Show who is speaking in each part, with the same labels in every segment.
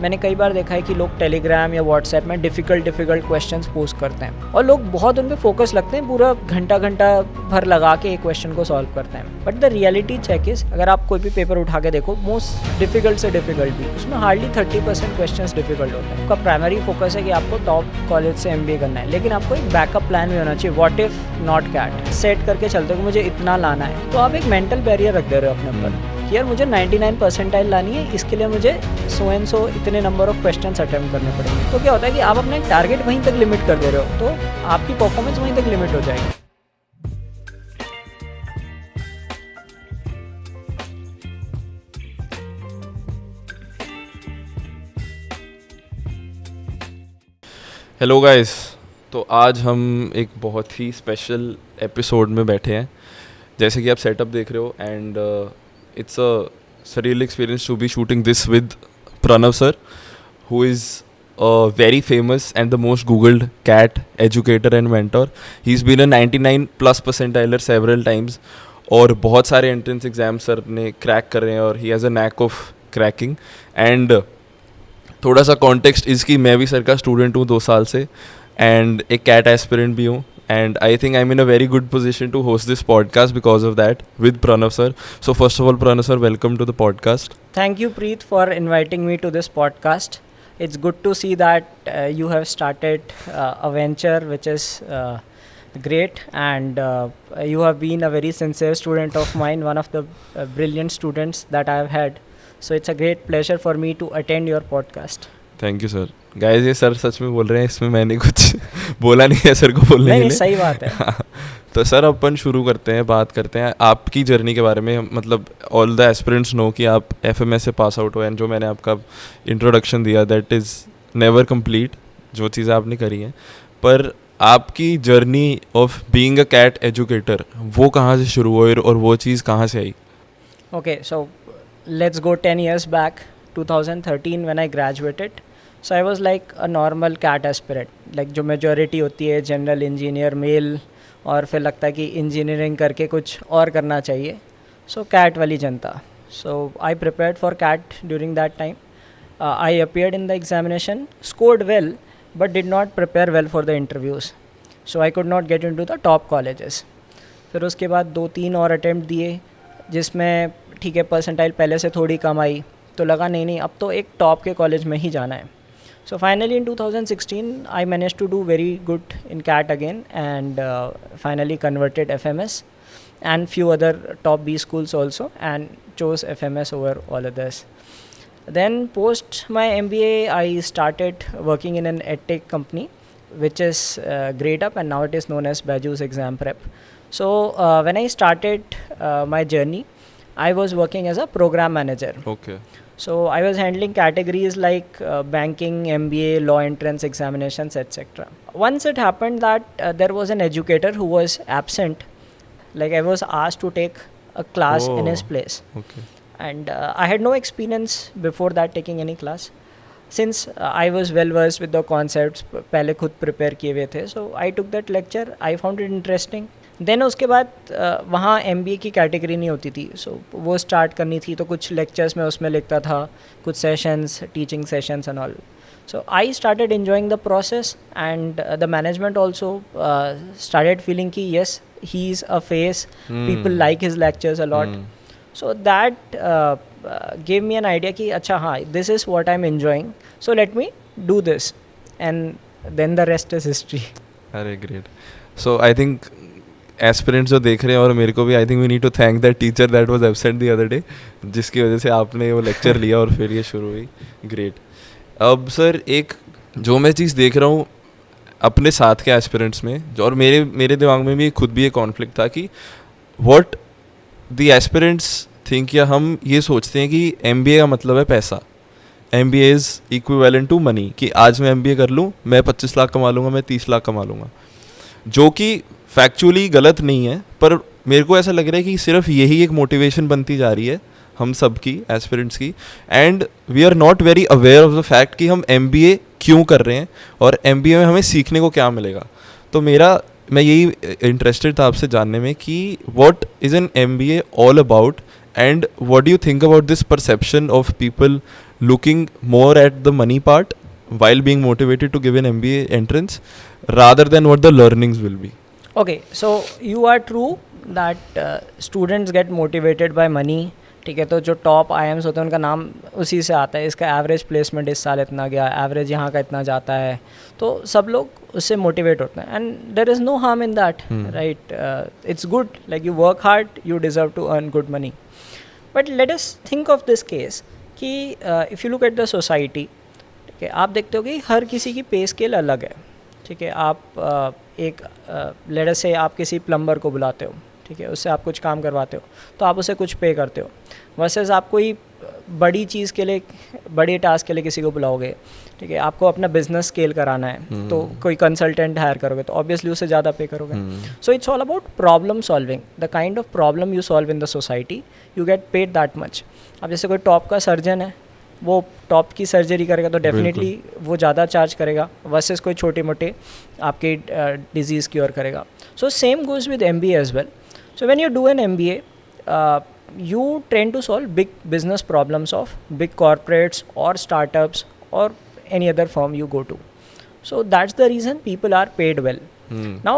Speaker 1: मैंने कई बार देखा है कि लोग टेलीग्राम या व्हाट्सएप में डिफ़िकल्ट क्वेश्चंस पोस्ट करते हैं और लोग बहुत उन पे फोकस लगते हैं, पूरा घंटा भर लगा के एक क्वेश्चन को सॉल्व करते हैं। But the reality check is, अगर आप कोई भी पेपर उठा के देखो, मोस्ट डिफिकल्ट से डिफिकल्ट भी उसमें हार्डली 30% क्वेश्चंस डिफिकल्ट होते हैं। आपका प्राइमरी फोकस है कि आपको टॉप कॉलेज से MBA करना है, लेकिन आपको एक बैकअप प्लान भी होना चाहिए। What if not CAT set करके चलते हो कि मुझे इतना लाना है, तो आप एक मेंटल बैरियर रख दे रहे हो अपने ऊपर कि यार मुझे 99 परसेंटाइल लानी है, इसके लिए मुझे सो एंड सो इतने नंबर ऑफ क्वेश्चंस अटेम्प्ट करने पड़ेंगे। तो क्या होता है कि आप अपना टारगेट वहीं तक लिमिट कर दे रहे हो, तो आपकी परफॉर्मेंस वहीं तक लिमिट हो जाएगी।
Speaker 2: हेलो गाइस, तो आज हम एक बहुत ही स्पेशल एपिसोड में बैठे हैं। जैसे कि आप सेटअप देख रहे हो, and it's a surreal experience to be shooting this with Pranav sir, who is a very famous and the most googled CAT educator and mentor. He's been a 99 plus percentiler several times और बहुत सारे entrance exam sir ने crack कर रहे हैं और he has a knack of cracking. And थोड़ा सा कॉन्टेक्स्ट इसकी, मैं भी सर का स्टूडेंट हूँ 2 साल से एंड एक कैट एस्पिरेंट भी हूँ, and I think I'm in a very good position to host this podcast because of that with Pranav sir. So first of all, Pranav sir, welcome to the podcast.
Speaker 1: Thank you, Preet, for inviting me to this podcast. It's good to see that you have started a venture which is great, and you have been a very sincere student of mine, one of the brilliant students that I have had. So it's a great pleasure for me to attend your podcast.
Speaker 2: Thank you sir. Guys, ये sir सच में बोल रहे हैं, इसमें मैंने कुछ बोला नहीं है सर को बोलने के लिए।
Speaker 1: नहीं, सही बात है।
Speaker 2: तो सर अपन शुरू करते हैं, बात करते हैं आपकी जर्नी के बारे में। मतलब ऑल द एस्पिरेंट्स नो कि आप FMS से पास आउट हुए, एंड जो मैंने आपका इंट्रोडक्शन दिया दैट इज़ नेवर कंप्लीट, जो चीज़ें आपने करी हैं। पर आपकी journey of being a CAT educator वो कहाँ से शुरू हुई और वो चीज़ कहाँ से आई?
Speaker 1: Okay, so let's go 10 years back, 2013 when I graduated. So I was like a normal CAT aspirant, like जो majority होती है जनरल इंजीनियर मेल, और फिर लगता है कि इंजीनियरिंग करके कुछ और करना चाहिए, सो CAT वाली जनता. So I prepared for CAT during that time. I appeared in the examination, scored well, but did not prepare well for the interviews. So I could not get into the top colleges. फिर उसके बाद 2-3 और attempt दिए, जिसमें ठीक है percentile पहले से थोड़ी कम आई, तो लगा नहीं अब तो एक टॉप के कॉलेज में ही जाना है. So finally in 2016 I managed to do very good in CAT again, and finally converted FMS and few other top B schools also, and chose FMS over all others. Then post my MBA I started working in an edtech company which is Grade Up, and now it is known as Bajus Exam Prep. So when I started my journey, I was working as a program manager.
Speaker 2: Okay.
Speaker 1: So I was handling categories like banking, MBA, law entrance examinations, etc. Once it happened that there was an educator who was absent. Like I was asked to take a class in his place.
Speaker 2: Okay.
Speaker 1: And I had no experience before that taking any class. Since I was well versed with the concepts, पहले खुद prepare किए हुए थे. So I took that lecture. I found it interesting. Then उसके बाद वहाँ MBA की category नहीं होती थी, सो वो स्टार्ट करनी थी, तो कुछ लेक्चर्स में उसमें लिखता था, कुछ sessions, teaching sessions and all. So I started enjoying the process, and the management also started feeling कि yes he is a face, people like his lectures a lot. So that give me an idea कि अच्छा हाँ, this is what I am enjoying, so let me do this, and then the rest is history.
Speaker 2: अरे great. So I think aspirants जो देख रहे हैं, और मेरे को भी, I think we need to thank that teacher that was absent the other day, जिसकी वजह से आपने वो लेक्चर लिया और फिर ये शुरू हुई. ग्रेट. अब सर एक जो मैं चीज़ देख रहा हूँ अपने साथ के एस्पिरेंट्स में, जो और मेरे दिमाग में भी खुद भी एक कॉन्फ्लिक्ट था कि व्हाट द एस्पिरेंट्स थिंक, या हम ये सोचते हैं कि MBA का मतलब है पैसा, MBA is equivalent to money, कि आज मैं MBA कर लूँ, मैं 25 लाख कमा लूँगा, मैं 30 लाख कमा लूँगा, जो कि फैक्चुअली गलत नहीं है. पर मेरे को ऐसा लग रहा है कि सिर्फ यही एक मोटिवेशन बनती जा रही है हम सब की, एस्पिरेंट्स की, and we are not very aware of the fact कि हम MBA क्यों कर रहे हैं और MBA में हमें सीखने को क्या मिलेगा. तो मैं यही इंटरेस्टेड था आपसे जानने में कि what is an MBA all about, and what do you think about this perception of people looking more at the money part while being motivated to give an MBA entrance rather than what the learnings will be.
Speaker 1: Okay, so you are true that students get motivated by money. ठीक है, तो जो top IIMs होते हैं उनका नाम उसी से आता है, इसका एवरेज प्लेसमेंट इस साल इतना गया, एवरेज यहाँ का इतना जाता है, तो सब लोग उससे मोटिवेट होते हैं. And there is no harm in that, right. It's good, like you work hard, you deserve to earn good money. But let us think of this case कि if you look at the society, ठीक है, आप देखते हो कि हर किसी की पे स्केल अलग है. ठीक है, आप एक लेट अस से आप किसी प्लम्बर को बुलाते हो, ठीक है, उससे आप कुछ काम करवाते हो, तो आप उसे कुछ पे करते हो. वर्सेस आप कोई बड़ी चीज़ के लिए, बड़ी टास्क के लिए किसी को बुलाओगे, ठीक है, आपको अपना बिजनेस स्केल कराना है, तो कोई कंसल्टेंट हायर करोगे तो ऑब्वियसली उससे ज़्यादा पे करोगे. So it's all about problem solving. The kind of problem you solve in the society, you get paid that much. अब जैसे कोई टॉप का सर्जन है, वो टॉप की सर्जरी करेगा तो डेफिनेटली वो ज़्यादा चार्ज करेगा वर्सेस कोई छोटे मोटे आपकी डिजीज़ क्योर करेगा. So same goes with MBA as well. So when you do an MBA, you tend to solve big business problems of big corporates or startups or any other firm you go to. So that's the reason people are paid well. Now,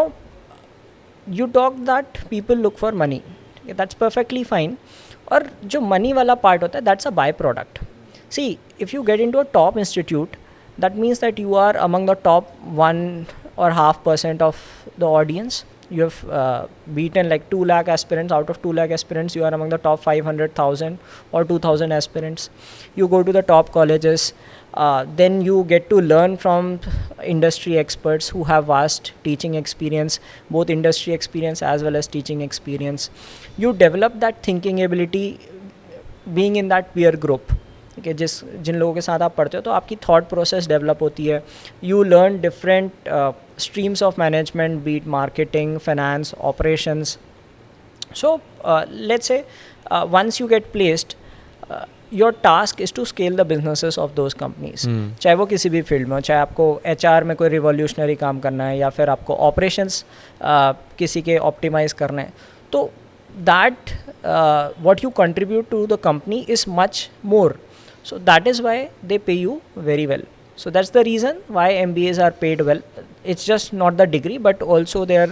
Speaker 1: you talk that people look for money. Okay, that's perfectly fine. और जो money वाला part होता है, that's a byproduct. See, if you get into a top institute, that means that you are among the top 1.5% of the audience. You have beaten like 2 lakh aspirants. Out of 2 lakh aspirants, you are among the top 500,000 or 2,000 aspirants. You go to the top colleges. Then you get to learn from industry experts who have vast teaching experience, both industry experience as well as teaching experience. You develop that thinking ability being in that peer group. कि जिन लोगों के साथ आप पढ़ते हो तो आपकी thought process develop होती है. You learn different streams of management, be it marketing, finance, operations. So let's say once you get placed, your task is to scale the businesses of those companies. चाहे वो किसी भी फील्ड में हो, चाहे आपको HR में कोई रिवॉल्यूशनरी काम करना है या फिर आपको ऑपरेशंस किसी के ऑप्टिमाइज़ करना है, तो that what you contribute to the company is much more. So that is why they pay you very well. So that's the reason why MBAs are paid well. It's just not the degree, but also their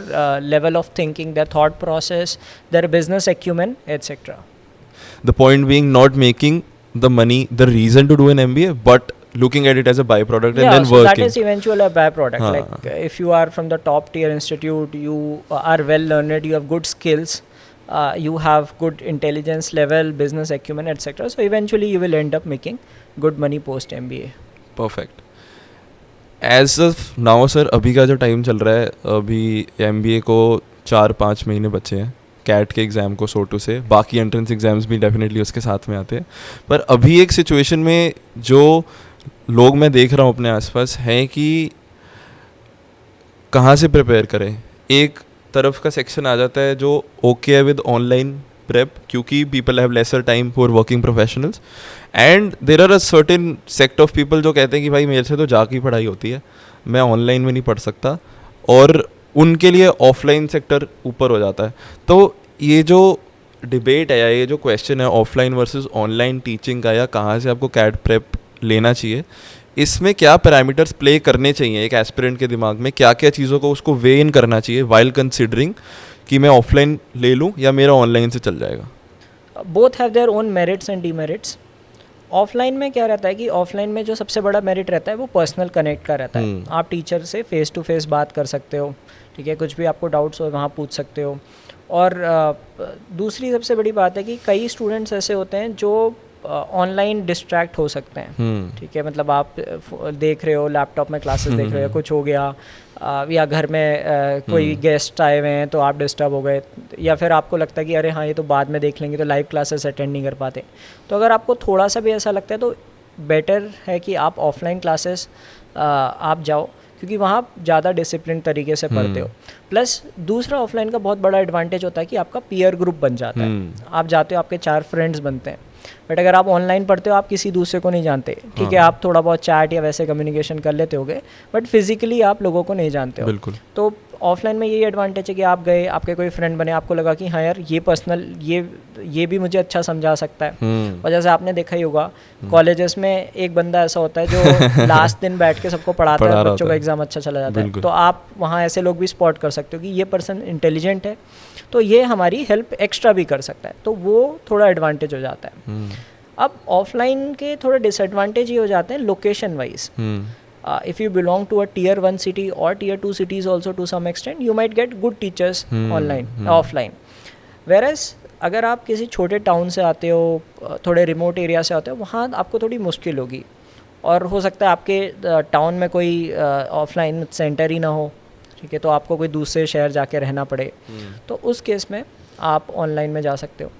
Speaker 1: level of thinking, their thought process, their business acumen, etc.
Speaker 2: The point being not making the money the reason to do an MBA, but looking at it as a byproduct and then
Speaker 1: so
Speaker 2: working.
Speaker 1: That is eventually a byproduct. Like if you are from the top tier institute, you are well learned, you have good skills, you have good intelligence level, business acumen, etc. So eventually you will end up making good money post MBA.
Speaker 2: Perfect. As of now sir, अभी का जो time चल रहा है, अभी MBA को 4-5 महीने बचे हैं कैट के एग्ज़ाम को, सो टू से. बाकी एंट्रेंस एग्ज़ाम्स भी डेफिनेटली उसके साथ में आते हैं. पर अभी एक सिचुएशन में जो लोग मैं देख रहा हूँ अपने आसपास हैं कि कहाँ से प्रिपेयर करें. एक तरफ का सेक्शन आ जाता है जो ओके है विद ऑनलाइन प्रेप, क्योंकि people have lesser time for working professionals, and there are a certain sect of people जो कहते हैं कि भाई मेरे से तो जाके पढ़ाई होती है, मैं ऑनलाइन में नहीं पढ़ सकता, और उनके लिए ऑफलाइन सेक्टर ऊपर हो जाता है. तो ये जो डिबेट है या ये जो क्वेश्चन है ऑफलाइन वर्सेस ऑनलाइन टीचिंग का, या कहाँ से आपको कैट प्रेप लेना चाहिए, इसमें क्या पैरामीटर्स प्ले करने चाहिए एक एस्पिरेंट के दिमाग में, क्या क्या चीज़ों को उसको वे इन करना चाहिए वाइल कंसिडरिंग कि मैं ऑफलाइन ले लूँ या मेरा ऑनलाइन से चल जाएगा.
Speaker 1: Both have their own merits and demerits. Offline में क्या रहता है कि ऑफलाइन में जो सबसे बड़ा मेरिट रहता है वो पर्सनल कनेक्ट का रहता है. आप टीचर से फेस टू फेस बात कर सकते हो, ठीक है, कुछ भी आपको डाउट्स हो वहाँ पूछ सकते हो. और दूसरी सबसे बड़ी बात है कि कई स्टूडेंट्स ऐसे होते हैं जो ऑनलाइन डिस्ट्रैक्ट हो सकते हैं. ठीक है, मतलब आप देख रहे हो लैपटॉप में क्लासेस देख रहे हो, कुछ हो गया, या घर में कोई गेस्ट आए हुए हैं तो आप डिस्टर्ब हो गए, या फिर आपको लगता है कि अरे हाँ ये तो बाद में देख लेंगे, तो लाइव क्लासेस अटेंड नहीं कर पाते. तो अगर आपको थोड़ा सा भी ऐसा लगता है तो बेटर है कि आप ऑफलाइन क्लासेस आप जाओ, क्योंकि वहाँ आप ज़्यादा डिसिप्लिन तरीके से पढ़ते हो. प्लस दूसरा ऑफलाइन का बहुत बड़ा एडवांटेज होता है कि आपका पीयर ग्रुप बन जाता है. आप जाते हो, आपके 4 फ्रेंड्स बनते हैं. बट अगर आप ऑनलाइन पढ़ते हो आप किसी दूसरे को नहीं जानते. ठीक है, आप थोड़ा बहुत चैट या वैसे कम्युनिकेशन कर लेते होगे, बट फिजिकली आप लोगों को नहीं जानते हो.
Speaker 2: बिल्कुल.
Speaker 1: तो ऑफलाइन में यही एडवांटेज है कि आप गए, आपके कोई फ्रेंड बने, आपको लगा कि हाँ यार ये पर्सनल ये भी मुझे अच्छा समझा सकता है। और जैसे आपने देखा ही होगा कॉलेजेस में एक बंदा ऐसा होता है जो लास्ट दिन बैठ के सबको पढ़ाता है, बच्चों का एग्जाम अच्छा चला जाता है, तो आप वहाँ ऐसे लोग भी स्पॉट कर सकते हो कि ये पर्सन इंटेलिजेंट है, तो ये हमारी हेल्प एक्स्ट्रा भी कर सकता है, तो वो थोड़ा एडवांटेज हो जाता है। अब ऑफलाइन के थोड़े डिसएडवांटेज ये हो जाते हैं location wise. If you belong to a tier 1 city or tier 2 cities also to some extent, you might get good teachers offline. Whereas अगर आप किसी छोटे टाउन से आते हो, थोड़े रिमोट एरिया से आते हो, वहाँ आपको थोड़ी मुश्किल होगी, और हो सकता है आपके टाउन में कोई ऑफलाइन सेंटर ही ना हो, ठीक है, तो आपको कोई दूसरे शहर जाके रहना पड़े, तो उस केस में आप ऑनलाइन में जा सकते हो।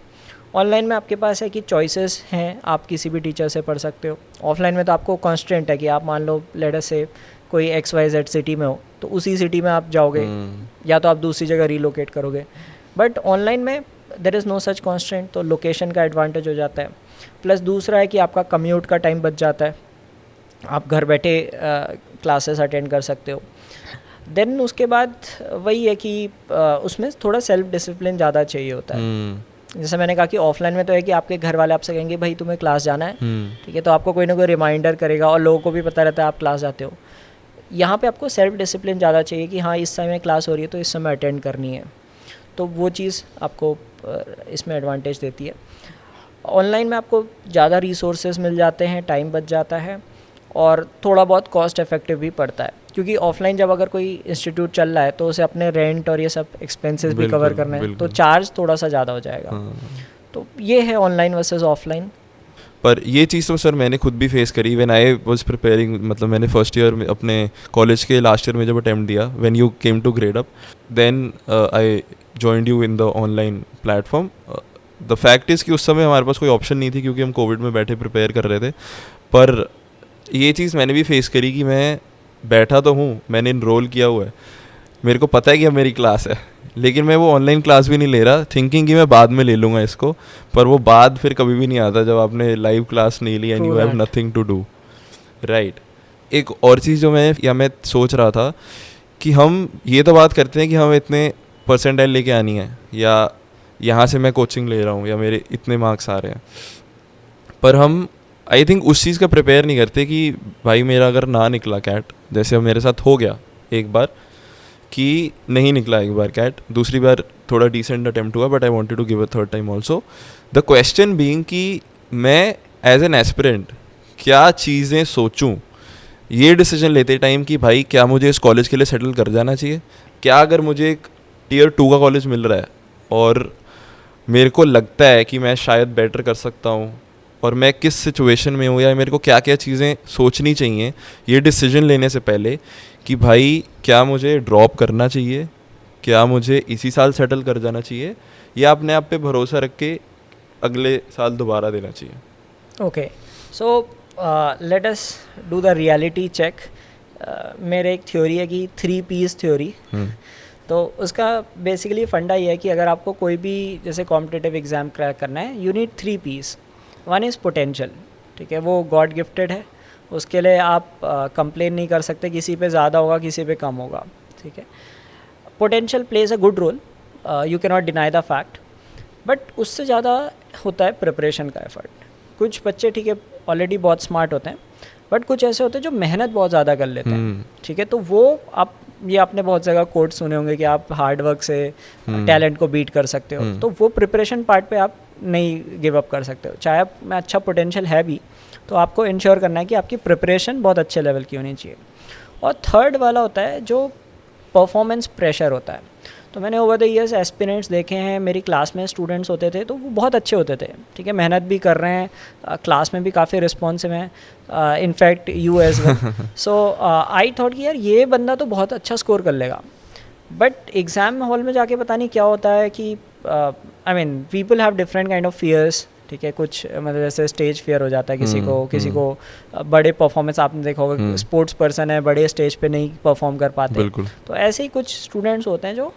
Speaker 1: ऑनलाइन में आपके पास है कि चॉइसेस हैं, आप किसी भी टीचर से पढ़ सकते हो। ऑफलाइन में तो आपको कॉन्स्टेंट है कि आप मान लो लेट अस से कोई XYZ सिटी में हो, तो उसी सिटी में आप जाओगे, या तो आप दूसरी जगह रीलोकेट करोगे। बट ऑनलाइन में there is no such constant, तो लोकेशन का एडवांटेज हो जाता है। प्लस दूसरा है कि आपका कम्यूट का टाइम बच जाता है, आप घर बैठे क्लासेस अटेंड कर सकते हो। देन उसके बाद वही है कि उसमें थोड़ा सेल्फ डिसिप्लिन ज़्यादा चाहिए होता है। जैसे मैंने कहा कि ऑफलाइन में तो है कि आपके घर वाले आपसे कहेंगे भाई तुम्हें क्लास जाना है, ठीक है, तो आपको कोई ना कोई रिमाइंडर करेगा और लोगों को भी पता रहता है आप क्लास जाते हो। यहाँ पे आपको सेल्फ डिसिप्लिन ज़्यादा चाहिए कि हाँ इस समय क्लास हो रही है तो इस समय अटेंड करनी है, तो वो चीज़ आपको इसमें एडवांटेज देती है। ऑनलाइन में आपको ज़्यादा रिसोर्सेज मिल जाते हैं, टाइम बच जाता है, और थोड़ा बहुत कॉस्ट इफेक्टिव भी पड़ता है, क्योंकि ऑफलाइन जब अगर कोई इंस्टीट्यूट चल रहा है तो उसे अपने रेंट और ये सब एक्सपेंसेस भी कवर करने हैं, तो चार्ज थोड़ा सा ज़्यादा हो जाएगा। तो ये है ऑनलाइन वर्सेस ऑफलाइन।
Speaker 2: पर ये चीज़ तो सर मैंने खुद भी फेस करी व्हेन आई वाज प्रिपेयरिंग, मतलब मैंने फर्स्ट ईयर में अपने कॉलेज के लास्ट ईयर में जब अटेम्प्ट दिया, when you came to Gradeup, then I joined you in the online platform. The fact is कि उस समय हमारे पास कोई ऑप्शन नहीं थी क्योंकि हम कोविड में बैठे प्रिपेयर कर रहे थे। पर ये चीज़ मैंने भी फेस करी कि मैं बैठा तो हूँ, मैंने इनरोल किया हुआ है, मेरे को पता है कि अब मेरी क्लास है, लेकिन मैं वो ऑनलाइन क्लास भी नहीं ले रहा, थिंकिंग कि मैं बाद में ले लूँगा इसको। पर वो बाद फिर कभी भी नहीं आता जब आपने लाइव क्लास नहीं ली and you have nothing to do, right. एक और चीज़ जो मैं सोच रहा था कि हम ये तो बात करते हैं कि हम इतने परसेंटाइल लेके आनी है, या यहाँ से मैं कोचिंग ले रहा हूँ, या मेरे इतने मार्क्स आ रहे हैं, पर हम आई थिंक उस चीज़ का प्रिपेयर नहीं करते कि भाई मेरा अगर ना निकला कैट, जैसे अब मेरे साथ हो गया एक बार कि नहीं निकला एक बार कैट, दूसरी बार थोड़ा डिसेंट अटेम्प्ट हुआ, but I wanted to give a third time also. The question being कि मैं एज एन एस्पिरेंट क्या चीज़ें सोचूं ये डिसीजन लेते टाइम कि भाई क्या मुझे इस कॉलेज के लिए सेटल कर जाना चाहिए, क्या अगर मुझे एक टियर 2 का कॉलेज मिल रहा है और मेरे को लगता है कि मैं शायद बेटर कर सकता हूँ, और मैं किस सिचुएशन में हूँ, या मेरे को क्या क्या चीज़ें सोचनी चाहिए ये डिसीजन लेने से पहले कि भाई क्या मुझे ड्रॉप करना चाहिए, क्या मुझे इसी साल सेटल कर जाना चाहिए, या अपने आप पे भरोसा रख के अगले साल दोबारा देना चाहिए।
Speaker 1: Okay, so let us do the reality check. मेरे एक थ्योरी है कि 3 P's थ्योरी। तो उसका बेसिकली फंडा ये है कि अगर आपको कोई भी जैसे कॉम्पिटिटिव एग्ज़ाम क्रैक करना है, you need 3 P's। One is potential, ठीक है, वो गॉड गिफ्टेड है, उसके लिए आप कंप्लेन नहीं कर सकते, किसी पे ज़्यादा होगा किसी पे कम होगा, ठीक है। Potential plays a good role, you can not deny the fact, but उससे ज़्यादा होता है प्रिपरेशन का एफर्ट। कुछ बच्चे ठीक है ऑलरेडी बहुत स्मार्ट होते हैं, बट कुछ ऐसे होते हैं जो मेहनत बहुत ज़्यादा कर लेते हैं, ठीक है, तो वो आप ये आपने बहुत जगह कोट सुने होंगे कि आप हार्ड वर्क से टैलेंट को बीट कर सकते हो, तो वो प्रिपरेशन पार्ट पे आप नहीं गिव अप कर सकते हो। चाहे आप में अच्छा पोटेंशियल है भी, तो आपको इंश्योर करना है कि आपकी प्रिपरेशन बहुत अच्छे लेवल की होनी चाहिए। और थर्ड वाला होता है जो परफॉर्मेंस प्रेशर होता है। तो मैंने ओवर द ईयर्स एस्पिरेंट्स देखे हैं, मेरी क्लास में स्टूडेंट्स होते थे तो वो बहुत अच्छे होते थे, ठीक है, मेहनत भी कर रहे हैं, क्लास में भी काफ़ी रिस्पॉन्सिव हैं, in fact you as well. So I thought कि यार ये बंदा तो बहुत अच्छा स्कोर कर लेगा, बट एग्ज़ाम हॉल में जाके पता नहीं क्या होता है कि I mean people have different kind of fears, ठीक है, कुछ मतलब जैसे स्टेज फियर हो जाता है किसी को बड़े परफॉर्मेंस, आपने देखा होगा स्पोर्ट्स पर्सन है, बड़े स्टेज पे नहीं परफॉर्म कर पाते, तो ऐसे ही कुछ स्टूडेंट्स होते हैं जो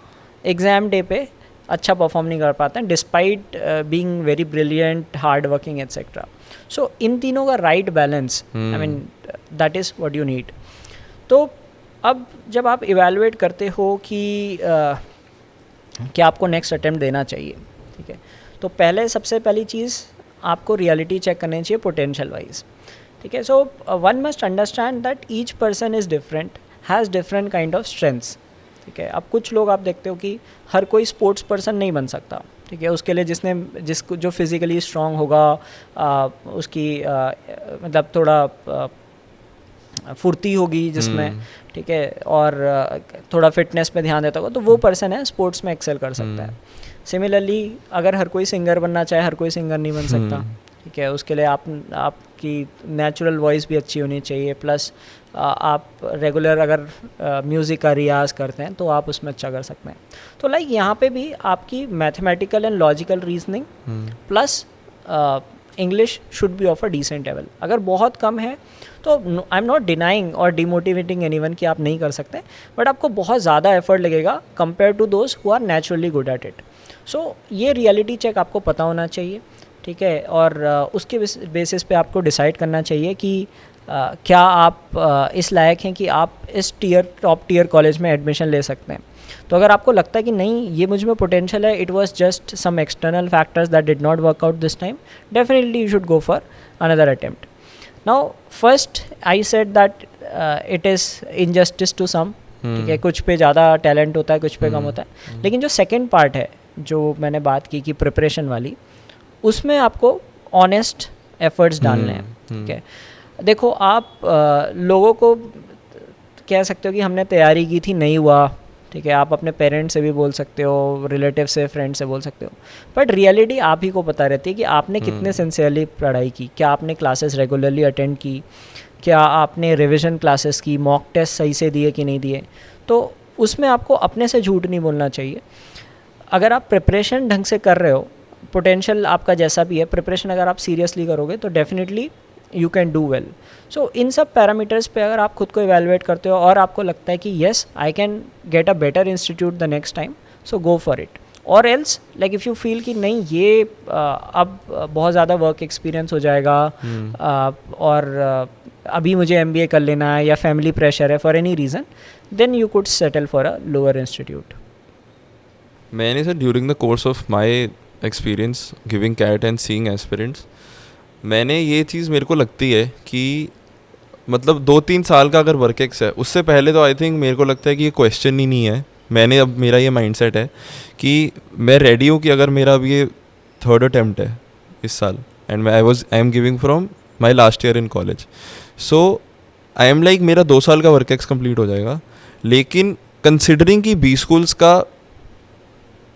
Speaker 1: एग्ज़ाम डे पे अच्छा परफॉर्म नहीं कर पाते हैं despite being very brilliant, hard working etcetera. So इन तीनों का right balance, I mean that is what you need. तो अब जब आप इवैल्यूएट करते हो कि क्या आपको नेक्स्ट अटेम्प्ट देना चाहिए, ठीक है, तो पहले सबसे पहली चीज़ आपको रियलिटी चेक करनी चाहिए पोटेंशियल वाइज, ठीक है. So one must understand that each person is different, has different kind of strengths, ठीक है. अब कुछ लोग आप देखते हो कि हर कोई स्पोर्ट्स पर्सन नहीं बन सकता, ठीक है. उसके लिए जिसको जो फिज़िकली स्ट्रांग होगा, उसकी मतलब थोड़ा फुर्ती होगी जिसमें, ठीक है, और थोड़ा फिटनेस पे ध्यान देता होगा, तो वो पर्सन है स्पोर्ट्स में एक्सेल कर सकता है. सिमिलरली अगर हर कोई सिंगर बनना चाहे, हर कोई सिंगर नहीं बन सकता, ठीक है. उसके लिए आपकी नेचुरल वॉइस भी अच्छी होनी चाहिए, प्लस आप रेगुलर अगर म्यूज़िक का रियाज करते हैं तो आप उसमें अच्छा कर सकते हैं. तो लाइक यहाँ पे भी आपकी mathematical and logical reasoning plus English should be of a decent level. अगर बहुत कम है तो आई एम नॉट डिनाइंग और डिमोटिवेटिंग एनीवन कि आप नहीं कर सकते, बट आपको बहुत ज़्यादा एफर्ट लगेगा compare to those who are naturally good at it. So ये रियलिटी चेक आपको पता होना चाहिए, ठीक है, और उसके बेसिस पे आपको डिसाइड करना चाहिए कि क्या आप इस लायक हैं कि आप इस टॉप टियर कॉलेज में एडमिशन ले सकते हैं. तो अगर आपको लगता है कि नहीं ये मुझ में पोटेंशियल है, it was just some external factors that did not work out this time, definitely you should go for another attempt. Now first I said that it is injustice to some, ठीक है, कुछ पे ज़्यादा talent होता है, कुछ पे कम होता है. लेकिन जो सेकेंड पार्ट है जो मैंने बात की कि प्रिपरेशन वाली, उसमें आपको ऑनेस्ट एफर्ट्स डालने हैं, ठीक है. देखो आप लोगों को कह सकते हो कि हमने तैयारी की थी नहीं हुआ, ठीक है, आप अपने पेरेंट्स से भी बोल सकते हो, रिलेटिव से, फ्रेंड से बोल सकते हो, बट रियलिटी आप ही को पता रहती है कि आपने कितने सिंसियरली पढ़ाई की, क्या आपने क्लासेस रेगुलरली अटेंड की, क्या आपने रिविजन क्लासेस की, मॉक टेस्ट सही से दिए कि नहीं दिए. तो उसमें आपको अपने से झूठ नहीं बोलना चाहिए. अगर आप प्रिपरेशन ढंग से कर रहे हो, पोटेंशियल आपका जैसा भी है, प्रिपरेशन अगर आप सीरियसली करोगे तो definitely you can do well. So इन सब पैरामीटर्स पे अगर आप खुद को इवैल्यूएट करते हो और आपको लगता है कि yes I can get a better institute the next time, so go for it. और else like if you feel कि नहीं ये अब बहुत ज़्यादा वर्क एक्सपीरियंस हो जाएगा, और अभी मुझे MBA कर लेना है या फैमिली प्रेशर है for any reason, then you could settle for a lower institute.
Speaker 2: मैंने sir during the course of my experience giving CAT and seeing aspirants, मैंने ये चीज़ मेरे को लगती है कि मतलब 2-3 साल का अगर वर्क एक्स है, उससे पहले तो आई थिंक मेरे को लगता है कि ये क्वेश्चन ही नहीं है. मैंने अब मेरा ये माइंडसेट है कि मैं रेडी हूँ कि अगर मेरा अब ये 3rd अटेम्प्ट है इस साल, and I am giving from my last year in college, so I am like मेरा 2 साल का वर्क एक्स कंप्लीट हो जाएगा. लेकिन कंसिडरिंग कि बी स्कूल्स का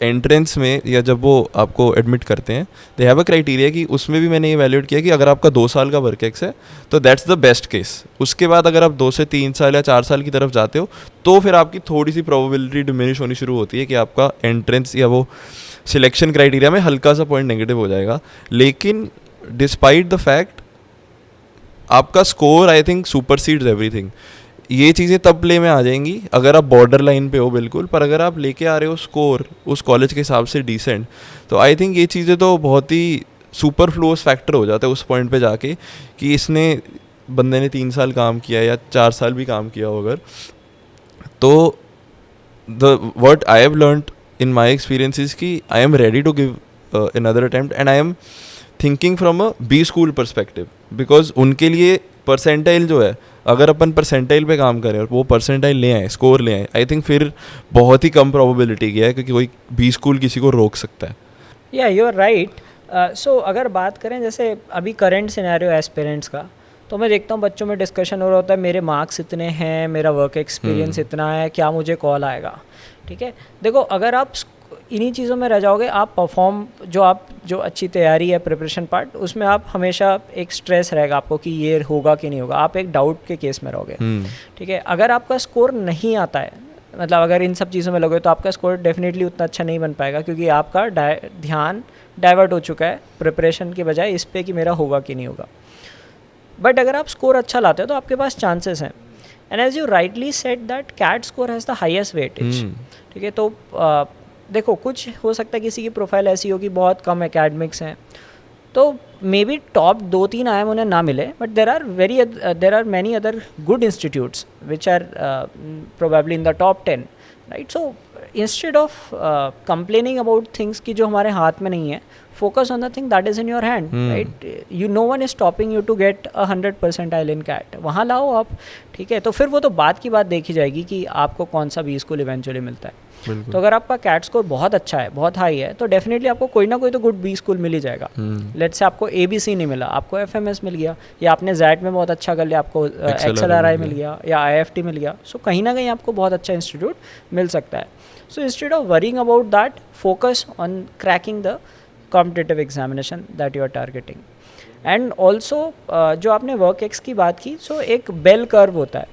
Speaker 2: एंट्रेंस में या जब वो आपको एडमिट करते हैं, दे हैव अ क्राइटेरिया कि उसमें भी मैंने इवैल्यूएट किया कि अगर आपका 2 साल का वर्क एक्स है तो दैट्स द बेस्ट केस. उसके बाद अगर आप 2 से 3 साल या 4 साल की तरफ जाते हो तो फिर आपकी थोड़ी सी प्रोबेबिलिटी डिमिनिश होनी शुरू होती है कि आपका एंट्रेंस या वो सिलेक्शन क्राइटेरिया में हल्का सा पॉइंट नेगेटिव हो जाएगा. लेकिन डिस्पाइट द फैक्ट आपका स्कोर आई थिंक सुपरसीड्स एवरीथिंग. ये चीज़ें तब प्ले में आ जाएंगी अगर आप बॉर्डर लाइन पे हो बिल्कुल, पर अगर आप लेके आ रहे हो स्कोर उस कॉलेज के हिसाब से डिसेंट, तो आई थिंक ये चीज़ें तो बहुत ही सुपरफ्लुअस फैक्टर हो जाता है उस पॉइंट पे जाके कि इसने बंदे ने 3 साल काम किया या 4 साल भी काम किया हो अगर. तो the what I have learned in my experience is कि I am ready to give another attempt and I am thinking from a B school perspective, because उनके लिए परसेंटाइल जो है, अगर अपन परसेंटाइल पे काम करें और वो परसेंटाइल ले आए, स्कोर ले आए, आई थिंक फिर बहुत ही कम प्रोबेबिलिटी की है क्योंकि कोई बी स्कूल किसी को रोक सकता है.
Speaker 1: या यू आर राइट. सो अगर बात करें जैसे अभी करंट सिनेरियो एस्पिरेंट्स का, तो मैं देखता हूँ बच्चों में डिस्कशन हो रहा होता है, मेरे मार्क्स इतने हैं, मेरा वर्क एक्सपीरियंस इतना है, क्या मुझे कॉल आएगा. ठीक है, देखो अगर आप इन्हीं चीज़ों में रह जाओगे, आप परफॉर्म जो अच्छी तैयारी है प्रिपरेशन पार्ट, उसमें आप हमेशा एक स्ट्रेस रहेगा आपको कि ये होगा कि नहीं होगा, आप एक डाउट के केस में रहोगे. ठीक है, अगर आपका स्कोर नहीं आता है, मतलब अगर इन सब चीज़ों में लगे तो आपका स्कोर डेफिनेटली उतना अच्छा नहीं बन पाएगा क्योंकि आपका ध्यान डाइवर्ट हो चुका है प्रिपरेशन के बजाय इस पे कि मेरा होगा कि नहीं होगा. बट अगर आप स्कोर अच्छा लाते हो तो आपके पास चांसेस हैं. And as you rightly said that CAT score has the highest weightage. ठीक है, तो देखो कुछ हो सकता है किसी की प्रोफाइल ऐसी हो कि बहुत कम एकेडमिक्स हैं, तो मे बी टॉप 2-3 IIM उन्हें ना मिले, but there are many other good institutes which are probably in the top 10, right. So instead of complaining about things की जो हमारे हाथ में नहीं है, focus on the thing that is in your hand, right? No one is stopping you to get 100 percentile in CAT. वहाँ लाओ आप, ठीक है. तो फिर वो तो बात की बात देखी जाएगी कि आपको कौन सा बी स्कूल इवेंचुअली मिलता है. तो अगर आपका CAT स्कोर बहुत अच्छा है, बहुत हाई है, तो डेफिनेटली आपको कोई ना कोई तो गुड बी स्कूल मिल ही जाएगा. लेट्स से आपको ABC नहीं मिला, आपको FMS मिल गया, या आपने ZET में बहुत अच्छा कर लिया, आपको XLRI मिल गया, या IFT मिल गया. सो कहीं ना कहीं आपको बहुत अच्छा इंस्टीट्यूट मिल सकता है. So instead of worrying about that, focus on cracking the competitive examination that you are targeting. And also जो आपने वर्क एक्स की बात की, सो एक बेल कर्व होता है,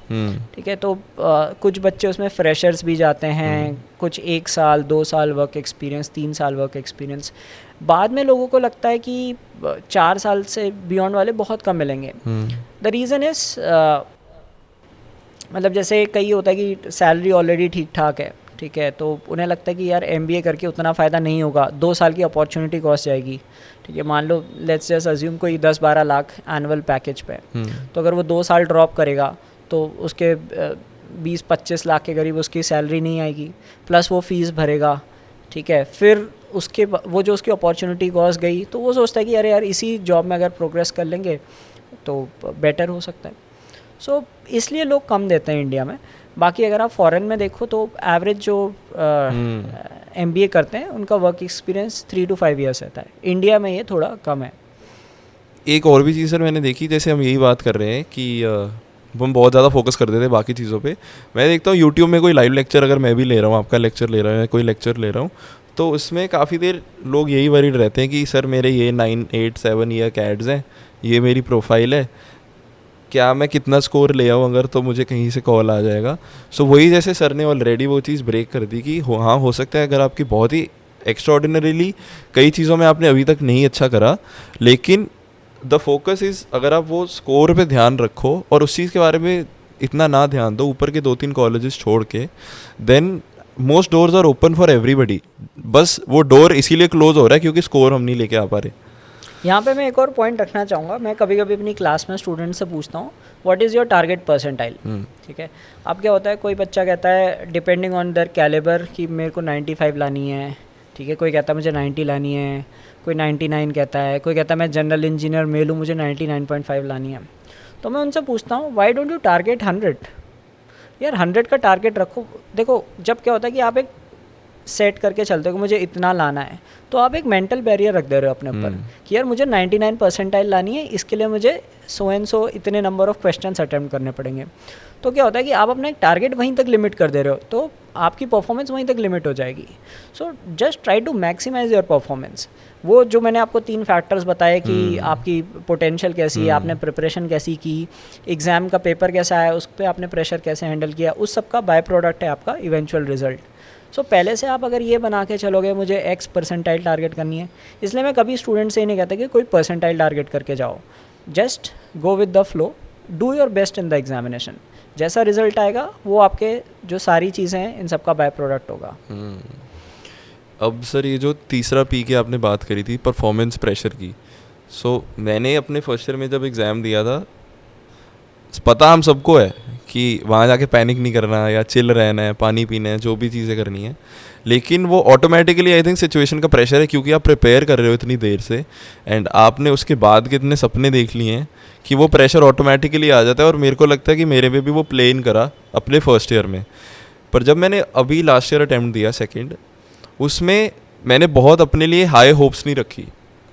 Speaker 1: ठीक है. तो कुछ बच्चे उसमें फ्रेशर्स भी जाते हैं, कुछ 1 साल 2 साल वर्क एक्सपीरियंस, 3 साल वर्क एक्सपीरियंस. बाद में लोगों को लगता है कि 4 साल से बियॉन्ड वाले बहुत कम मिलेंगे. द रीज़न इज़ मतलब जैसे कई होता है कि सैलरी ऑलरेडी ठीक ठाक है, ठीक है, तो उन्हें लगता है कि यार MBA करके उतना फ़ायदा नहीं होगा, 2 साल की अपॉर्चुनिटी कॉस्ट जाएगी, ठीक है. मान लो लेट्स जस्ट अज्यूम कोई 10-12 लाख एनुअल पैकेज पे, तो अगर वो 2 साल ड्रॉप करेगा तो उसके 20-25 लाख के करीब उसकी सैलरी नहीं आएगी, प्लस वो फ़ीस भरेगा, ठीक है. फिर उसके वो जो उसकी अपॉर्चुनिटी कॉस्ट गई, तो वो सोचता है कि अरे यार इसी जॉब में अगर प्रोग्रेस कर लेंगे तो बेटर हो सकता है. सो इसलिए लोग कम देते हैं इंडिया में. बाकी अगर आप फॉरेन में देखो तो एवरेज जो MBA करते हैं उनका वर्क एक्सपीरियंस 3 to 5 ईयर्स रहता है. इंडिया में ये थोड़ा कम है.
Speaker 2: एक और भी चीज़ सर मैंने देखी, जैसे हम यही बात कर रहे हैं कि हम बहुत ज़्यादा फोकस कर देते हैं बाकी चीज़ों पे. मैं देखता हूँ यूट्यूब में कोई लाइव लेक्चर अगर मैं भी ले रहा हूँ, आपका लेक्चर ले रहा हूँ, कोई लेक्चर ले रहा हूँ, तो उसमें काफ़ी देर लोग यही वरीड रहते हैं कि सर मेरे ये 9, 8, 7 ईयर कैड्स हैं, ये मेरी प्रोफाइल है, क्या मैं कितना स्कोर ले आऊँ अगर तो मुझे कहीं से कॉल आ जाएगा. सो वही जैसे सर ने ऑलरेडी वो चीज़ ब्रेक कर दी कि हाँ हो सकता है अगर आपकी बहुत ही एक्स्ट्राऑर्डिनरीली कई चीज़ों में आपने अभी तक नहीं अच्छा करा, लेकिन द फोकस इज़ अगर आप वो स्कोर पे ध्यान रखो और उस चीज़ के बारे में इतना ना ध्यान दो, ऊपर के 2-3 कॉलेजेस छोड़ के, then most doors are open for everybody. बस वो डोर इसीलिए क्लोज हो रहा है क्योंकि स्कोर हम नहीं लेके आ पा रहे.
Speaker 1: यहाँ पे मैं एक और पॉइंट रखना चाहूँगा. मैं कभी कभी अपनी क्लास में स्टूडेंट से पूछता हूँ what is your target percentile, ठीक है. अब क्या होता है, कोई बच्चा कहता है डिपेंडिंग ऑन देयर कैलिबर कि मेरे को 95 लानी है, ठीक है. कोई कहता है मुझे 90 लानी है, कोई 99 कहता है, कोई कहता है मैं जनरल इंजीनियर मेल हूँ मुझे 99.5 लानी है. तो मैं उनसे पूछता हूँ व्हाई डोंट यू टारगेट 100. यार 100 का टारगेट रखो. देखो जब क्या होता है कि आप एक सेट करके चलते हो कि मुझे इतना लाना है, तो आप एक मेंटल बैरियर रख दे रहे हो अपने ऊपर कि यार मुझे 99 परसेंटाइल लानी है, इसके लिए मुझे सो एंड सो इतने नंबर ऑफ क्वेश्चंस अटेम्प्ट करने पड़ेंगे. तो क्या होता है कि आप अपना एक टारगेट वहीं तक लिमिट कर दे रहे हो, तो आपकी परफॉर्मेंस वहीं तक लिमिट हो जाएगी. So just try to maximise your performance. वो जो मैंने आपको 3 फैक्टर्स बताए कि आपकी पोटेंशियल कैसी है, आपने प्रिपरेशन कैसी की, एग्ज़ाम का पेपर कैसा है, उस पर आपने प्रेशर कैसे हैंडल किया, उस सब का बाय प्रोडक्ट है आपका इवेंचुअल रिजल्ट. सो पहले से आप अगर ये बना के चलोगे मुझे X परसेंटाइल टारगेट करनी है, इसलिए मैं कभी स्टूडेंट से ही नहीं कहता कि कोई परसेंटाइल टारगेट करके जाओ. Just go with the flow, do your best in the examination. जैसा रिजल्ट आएगा वो आपके जो सारी चीज़ें हैं इन सब का बाय प्रोडक्ट होगा.
Speaker 2: अब सर ये जो तीसरा P की आपने बात करी थी, परफॉर्मेंस प्रेशर की. सो मैंने अपने फर्स्ट ईयर में जब एग्ज़ाम दिया था, पता हम सबको है कि वहाँ जाके पैनिक नहीं करना या चिल रहना है, पानी पीना है, जो भी चीज़ें करनी है, लेकिन वो ऑटोमेटिकली आई थिंक सिचुएशन का प्रेशर है क्योंकि आप प्रिपेयर कर रहे हो इतनी देर से एंड आपने उसके बाद के इतने सपने देख लिए हैं कि वो प्रेशर ऑटोमेटिकली आ जाता है. और मेरे को लगता है कि मेरे में भी वो प्ले इन करा अपने फर्स्ट ईयर में. पर जब मैंने अभी लास्ट ईयर अटैम्प्ट दिया सेकेंड, उसमें मैंने बहुत अपने लिए हाई होप्स नहीं रखी.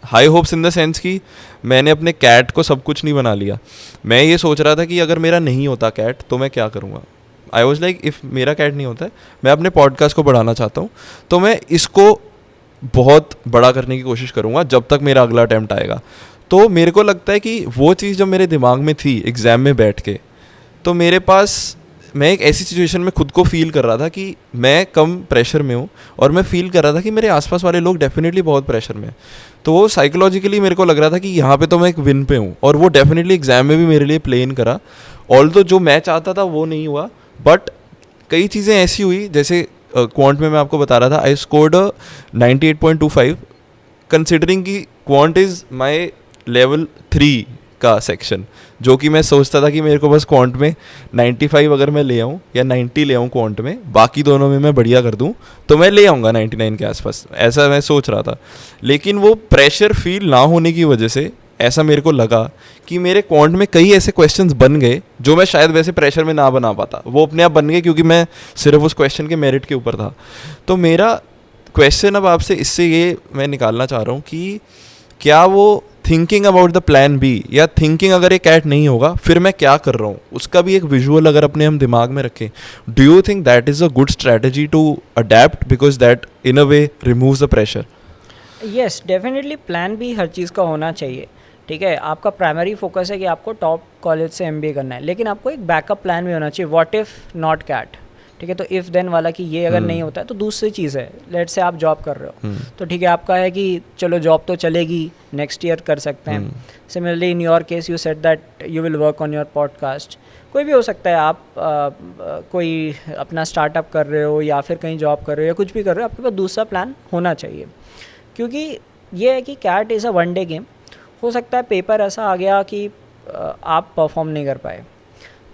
Speaker 2: High hopes in the sense कि मैंने अपने कैट को सब कुछ नहीं बना लिया. मैं ये सोच रहा था कि अगर मेरा नहीं होता कैट तो मैं क्या करूँगा. आई वॉज लाइक इफ़ मेरा कैट नहीं होता है, मैं अपने पॉडकास्ट को बढ़ाना चाहता हूँ, तो मैं इसको बहुत बड़ा करने की कोशिश करूँगा जब तक मेरा अगला अटैम्प्ट आएगा. तो मेरे को लगता है कि वो चीज़ जब मेरे दिमाग में थी एग्ज़ाम में बैठ के, तो मेरे पास मैं एक ऐसी सिचुएशन में खुद को फील कर रहा था कि मैं कम प्रेशर में हूँ और मैं फील कर रहा था कि मेरे आसपास वाले लोग डेफिनेटली बहुत प्रेशर में. तो वो साइकोलॉजिकली मेरे को लग रहा था कि यहाँ पे तो मैं एक विन पे हूँ और वो डेफिनेटली एग्जाम में भी मेरे लिए प्ले इन करा. ऑल्दो जो मैं चाहता था वो नहीं हुआ, बट कई चीज़ें ऐसी हुई जैसे क्वांट में मैं आपको बता रहा था, आई स्कोर्ड 98.25 कंसिडरिंग कि क्वांट इज़ माई लेवल 3 का सेक्शन, जो कि मैं सोचता था कि मेरे को बस क्वांट में 95 अगर मैं ले आऊँ या 90 ले आऊँ क्वांट में, बाकी दोनों में मैं बढ़िया कर दूँ तो मैं ले आऊँगा 99 के आसपास, ऐसा मैं सोच रहा था. लेकिन वो प्रेशर फील ना होने की वजह से ऐसा मेरे को लगा कि मेरे क्वांट में कई ऐसे क्वेश्चंस बन गए जो मैं शायद वैसे प्रेशर में ना बना पाता, वो अपने आप बन गए क्योंकि मैं सिर्फ उस क्वेश्चन के मेरिट के ऊपर था. तो मेरा क्वेश्चन अब आपसे इससे ये मैं निकालना चाह रहा हूँ कि क्या वो thinking about the plan B, या थिंकिंग अगर ये कैट नहीं होगा फिर मैं क्या कर रहा हूँ, उसका भी एक विजुअल अगर अपने हम दिमाग में रखें, do you think that is a good strategy to adept because that in a way removes the pressure?
Speaker 1: Yes, definitely plan भी हर चीज़ का होना चाहिए. ठीक है, आपका प्राइमरी फोकस है कि आपको टॉप कॉलेज से एमबीए करना है, लेकिन आपको एक बैकअप प्लान भी होना चाहिए. What if not CAT. ठीक है, तो इफ़ देन वाला कि ये अगर नहीं होता है तो दूसरी चीज़ है, लेट से आप जॉब कर रहे हो तो ठीक है, आपका है कि चलो जॉब तो चलेगी, नेक्स्ट ईयर कर सकते हैं. Similarly in your case you said that you will work on your podcast. कोई भी हो सकता है, आप कोई अपना स्टार्टअप कर रहे हो या फिर कहीं जॉब कर रहे हो या कुछ भी कर रहे हो, आपके पास दूसरा प्लान होना चाहिए. क्योंकि ये है कि CAT is a one day game. हो सकता है पेपर ऐसा आ गया कि आप परफॉर्म नहीं कर पाए,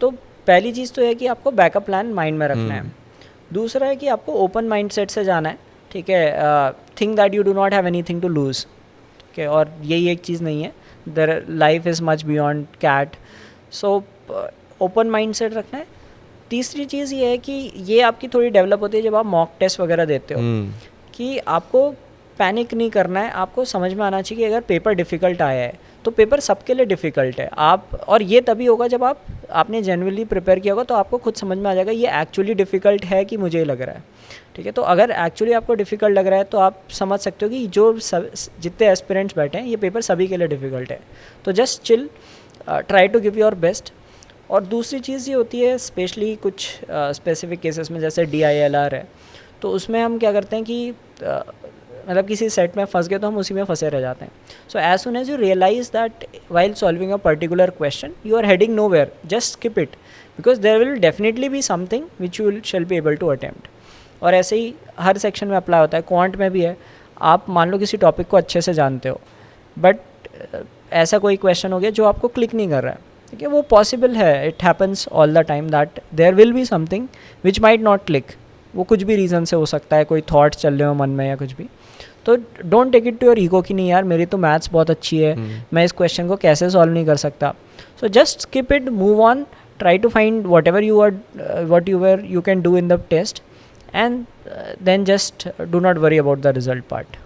Speaker 1: तो पहली चीज़ तो है कि आपको बैकअप प्लान माइंड में रखना है. दूसरा है कि आपको ओपन माइंड सेट से जाना है. ठीक है, think that you do not have anything to lose. ठीक है, और यही एक चीज़ नहीं है, there life is much beyond CAT. So open mind set रखना है. तीसरी चीज़ ये है कि ये आपकी थोड़ी डेवलप होती है जब आप मॉक टेस्ट वगैरह देते हो, कि आपको पैनिक नहीं करना है. आपको समझ में आना चाहिए कि अगर पेपर डिफ़िकल्ट आया है तो पेपर सबके लिए डिफ़िकल्ट है. और ये तभी होगा जब आपने जेन्युइनली प्रिपेयर किया होगा, तो आपको खुद समझ में आ जाएगा ये एक्चुअली डिफ़िकल्ट है कि मुझे लग रहा है. ठीक है, तो अगर एक्चुअली आपको डिफ़िकल्ट लग रहा है तो आप समझ सकते हो कि जो जितने एस्पिरेंट्स बैठे हैं ये पेपर सभी के लिए डिफ़िकल्ट है. तो just chill, try to give your best. और दूसरी चीज़ ये होती है, स्पेशली कुछ स्पेसिफिक केसेस में जैसे DILR है, तो उसमें हम क्या करते हैं कि मतलब किसी सेट में फंस गए तो हम उसी में फंसे रह जाते हैं. So as soon as you realise that while solving a particular question you are heading nowhere, just skip it, because there will definitely be something which you shall be able to attempt. और ऐसे ही हर section में apply होता है. Quant में भी है. आप मान लो किसी टॉपिक को अच्छे से जानते हो, बट ऐसा कोई क्वेश्चन हो गया जो आपको क्लिक नहीं कर रहा है. ठीक है, वो पॉसिबल है, it happens all the time that there will be something which might not click. वो कुछ भी रीज़न से हो सकता है, कोई थॉट चल रहे हो मन में या कुछ भी. तो don't take it to your ego कि नहीं यार मेरी तो मैथ्स बहुत अच्छी है, मैं इस क्वेश्चन को कैसे सॉल्व नहीं कर सकता. So just skip it, move on, try to find whatever you can do in the test, and then just do not worry about the result part.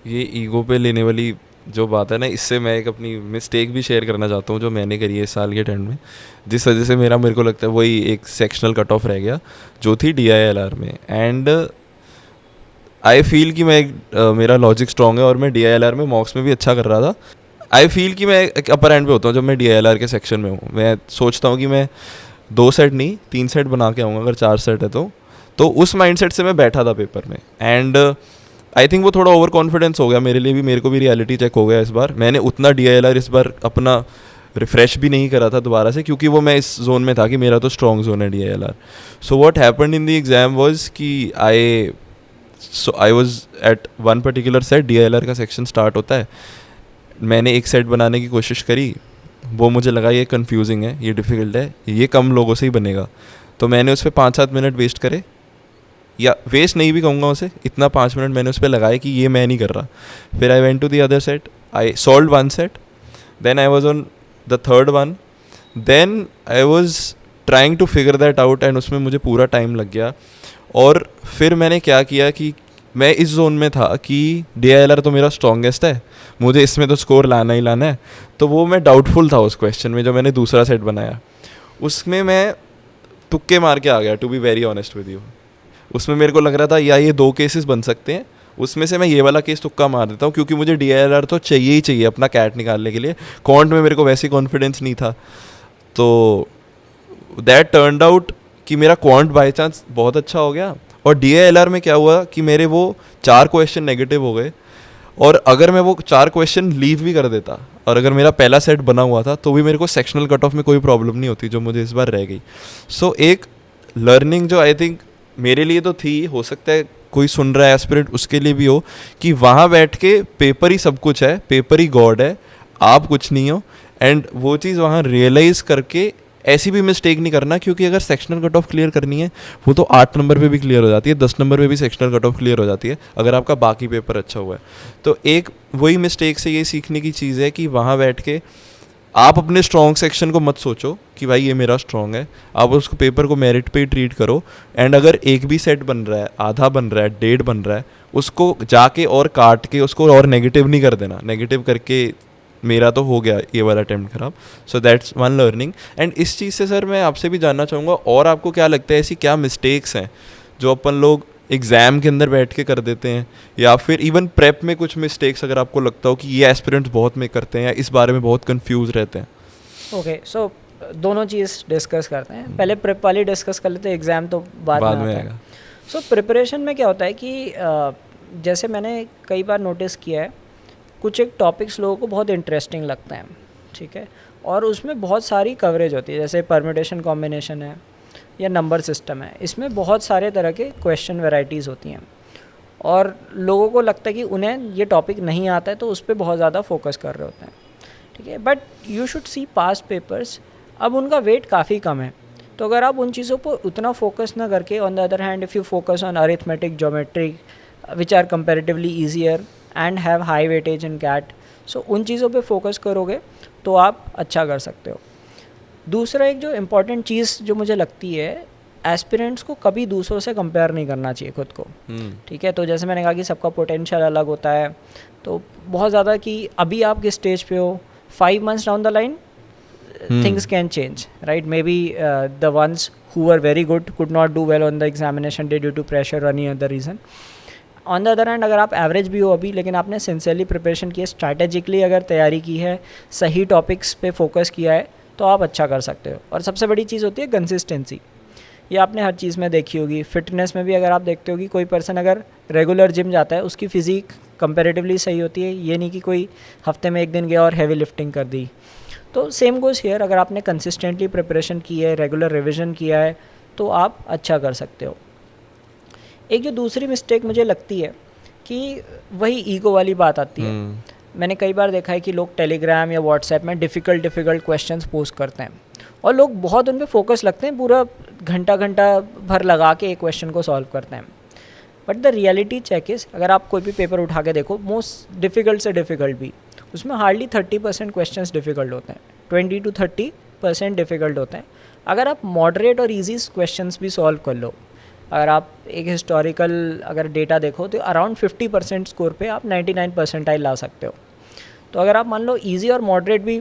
Speaker 2: ये ईगो पे लेने वाली जो बात है ना, इससे मैं एक अपनी मिस्टेक भी शेयर करना चाहता हूँ जो मैंने करी है इस साल के एंड में, जिस वजह से मेरे को लगता है वही एक सेक्शनल कट ऑफ रह गया जो थी DILR में. एंड आई फील कि मेरा लॉजिक स्ट्रॉन्ग है और मैं DILR में मॉक्स में भी अच्छा कर रहा था. आई फील कि मैं एक अपर एंड पे होता हूँ जब मैं DILR के सेक्शन में हूँ. मैं सोचता हूँ कि मैं 2 सेट नहीं 3 सेट बना के आऊँगा, अगर 4 सेट है तो उस माइंडसेट से मैं बैठा था पेपर में. एंड आई थिंक वो थोड़ा ओवर कॉन्फिडेंस हो गया मेरे लिए भी, मेरे को भी रियलिटी चेक हो गया इस बार. मैंने उतना DILR इस बार अपना रिफ़्रेश भी नहीं करा था दोबारा से, क्योंकि वो मैं इस जोन में था कि मेरा तो स्ट्रॉन्ग जोन है DILR. So what happened in the exam was कि I was at one particular set. DILR का सेक्शन स्टार्ट होता है, मैंने एक सेट बनाने की कोशिश करी, वो मुझे लगा ये कन्फ्यूजिंग है, ये डिफ़िकल्ट है, ये कम लोगों से ही बनेगा, तो मैंने उस पर 5-7 मिनट वेस्ट करे, या वेस्ट नहीं भी कहूँगा उसे, इतना 5 मिनट मैंने उस पर लगाए कि ये मैं नहीं कर रहा. फिर I went to the other set, I solve one set, then I was on the third one, then I was trying to figure that out, and उसमें मुझे पूरा टाइम लग गया. और फिर मैंने क्या किया कि मैं इस जोन में था कि DILR तो मेरा स्ट्रॉन्गेस्ट है, मुझे इसमें तो स्कोर लाना ही लाना है. तो वो मैं डाउटफुल था उस क्वेश्चन में जो मैंने दूसरा सेट बनाया, उसमें मैं तुक्के मार के आ गया, to be very honest with you. उसमें मेरे को लग रहा था या ये 2 केसेस बन सकते हैं, उसमें से मैं ये वाला केस तुक्का मार देता हूँ, क्योंकि मुझे DILR तो चाहिए ही चाहिए अपना कैट निकालने के लिए. क्वांट में मेरे को वैसे कॉन्फिडेंस नहीं था. तो दैट टर्न्ड आउट कि मेरा क्वांट बाय चांस बहुत अच्छा हो गया. और DILR में क्या हुआ कि मेरे वो 4 क्वेश्चन नेगेटिव हो गए, और अगर मैं वो 4 क्वेश्चन लीव भी कर देता और अगर मेरा पहला सेट बना हुआ था तो भी मेरे को सेक्शनल कट ऑफ में कोई प्रॉब्लम नहीं होती, जो मुझे इस बार रह गई. सो एक लर्निंग जो आई थिंक मेरे लिए तो थी, हो सकता है कोई सुन रहा है एस्पिरेंट उसके लिए भी हो कि वहाँ बैठ के पेपर ही सब कुछ है, पेपर ही गॉड है, आप कुछ नहीं हो। एंड वो चीज़ वहाँ रियलाइज़ करके ऐसी भी मिस्टेक नहीं करना, क्योंकि अगर सेक्शनल कट ऑफ क्लियर करनी है वो तो 8 नंबर पे भी क्लियर हो जाती है, 10 नंबर पे भी सेक्शनल कट ऑफ क्लियर हो जाती है अगर आपका बाकी पेपर अच्छा हुआ है। तो एक वही मिस्टेक से ये सीखने की चीज़ है कि वहाँ बैठ के आप अपने स्ट्रॉन्ग सेक्शन को मत सोचो कि भाई ये मेरा स्ट्रॉन्ग है, आप उसको पेपर को मेरिट पे ही ट्रीट करो। एंड अगर एक भी सेट बन रहा है, आधा बन रहा है, 1.5 बन रहा है, उसको जाके और काट के उसको और नेगेटिव नहीं कर देना। नेगेटिव करके मेरा तो हो गया ये वाला अटेम्प्ट खराब। So that's one learning. And इस चीज़ से सर मैं आपसे भी जानना चाहूँगा, और आपको क्या लगता है ऐसी क्या मिस्टेक्स हैं जो अपन लोग एग्ज़ाम के अंदर बैठ के कर देते हैं, या फिर इवन प्रेप में कुछ मिस्टेक्स अगर आपको लगता हो कि ये एस्पिरेंट्स बहुत में करते हैं या इस बारे में बहुत कंफ्यूज रहते हैं?
Speaker 1: ओके, सो दोनों चीज़ डिस्कस करते हैं। पहले प्रेप वाली डिस्कस कर लेते हैं, एग्ज़ाम तो बाद में आता है। सो प्रिपरेशन में क्या होता है कि जैसे मैंने कई बार नोटिस किया है, कुछ एक टॉपिक्स लोगों को बहुत इंटरेस्टिंग लगते हैं, ठीक है, और उसमें बहुत सारी कवरेज होती है, जैसे परम्यूटेशन कॉम्बिनेशन है या नंबर सिस्टम है, इसमें बहुत सारे तरह के क्वेश्चन वैरायटीज़ होती हैं और लोगों को लगता है कि उन्हें ये टॉपिक नहीं आता है तो उस पर बहुत ज़्यादा फोकस कर रहे होते हैं, ठीक है। But you should see past papers, अब उनका वेट काफ़ी कम है, तो अगर आप उन चीज़ों पर उतना फोकस ना करके, on the other hand if you focus on arithmetic, geometry which are comparatively easier and have high weightage in CAT, so उन चीज़ों पे फोकस करोगे तो आप अच्छा कर सकते हो। दूसरा एक जो इम्पॉर्टेंट चीज़ जो मुझे लगती है, एस्पिरेंट्स को कभी दूसरों से कंपेयर नहीं करना चाहिए खुद को, ठीक है। तो जैसे मैंने कहा कि सबका पोटेंशियल अलग होता है, तो बहुत ज़्यादा कि अभी आप किस स्टेज पे हो, 5 months down the line things can change, right? Maybe the ones who were very good could not do well on the examination day due to pressure or any other reason. On the other hand अगर आप average भी हो अभी, लेकिन आपने sincerely preparation की है, strategically अगर तैयारी की है, सही टॉपिक्स पे फोकस किया है, तो आप अच्छा कर सकते हो। और सबसे बड़ी चीज़ होती है कंसिस्टेंसी, ये आपने हर चीज़ में देखी होगी। फिटनेस में भी अगर आप देखते हो कि कोई पर्सन अगर रेगुलर जिम जाता है उसकी फ़िज़ीक कंपेरेटिवली सही होती है, ये नहीं कि कोई हफ्ते में एक दिन गया और हैवी लिफ्टिंग कर दी। तो सेम गोज़ हियर, अगर आपने कंसिस्टेंटली प्रिपरेशन की है, रेगुलर रिविज़न किया है, तो आप अच्छा कर सकते हो। एक जो दूसरी मिस्टेक मुझे लगती है कि वही ईगो वाली बात आती है। मैंने कई बार देखा है कि लोग टेलीग्राम या व्हाट्सएप में डिफ़िकल्ट क्वेश्चंस पोस्ट करते हैं और लोग बहुत उन पे फोकस लगते हैं, पूरा घंटा भर लगा के एक क्वेश्चन को सॉल्व करते हैं। But the reality check is, अगर आप कोई भी पेपर उठा के देखो, मोस्ट डिफ़िकल्ट से डिफ़िकल्ट भी, उसमें हार्डली 30% क्वेश्चंस डिफ़िकल्ट होते हैं, 20 to 30% डिफ़िकल्ट होते हैं। अगर आप मॉडरेट और ईजी क्वेश्चंस भी सॉल्व कर लो, अगर आप एक हिस्टोरिकल अगर डेटा देखो तो अराउंड 50% स्कोर पे आप 99 परसेंटाइल ला सकते हो। तो अगर आप मान लो इजी और मॉडरेट भी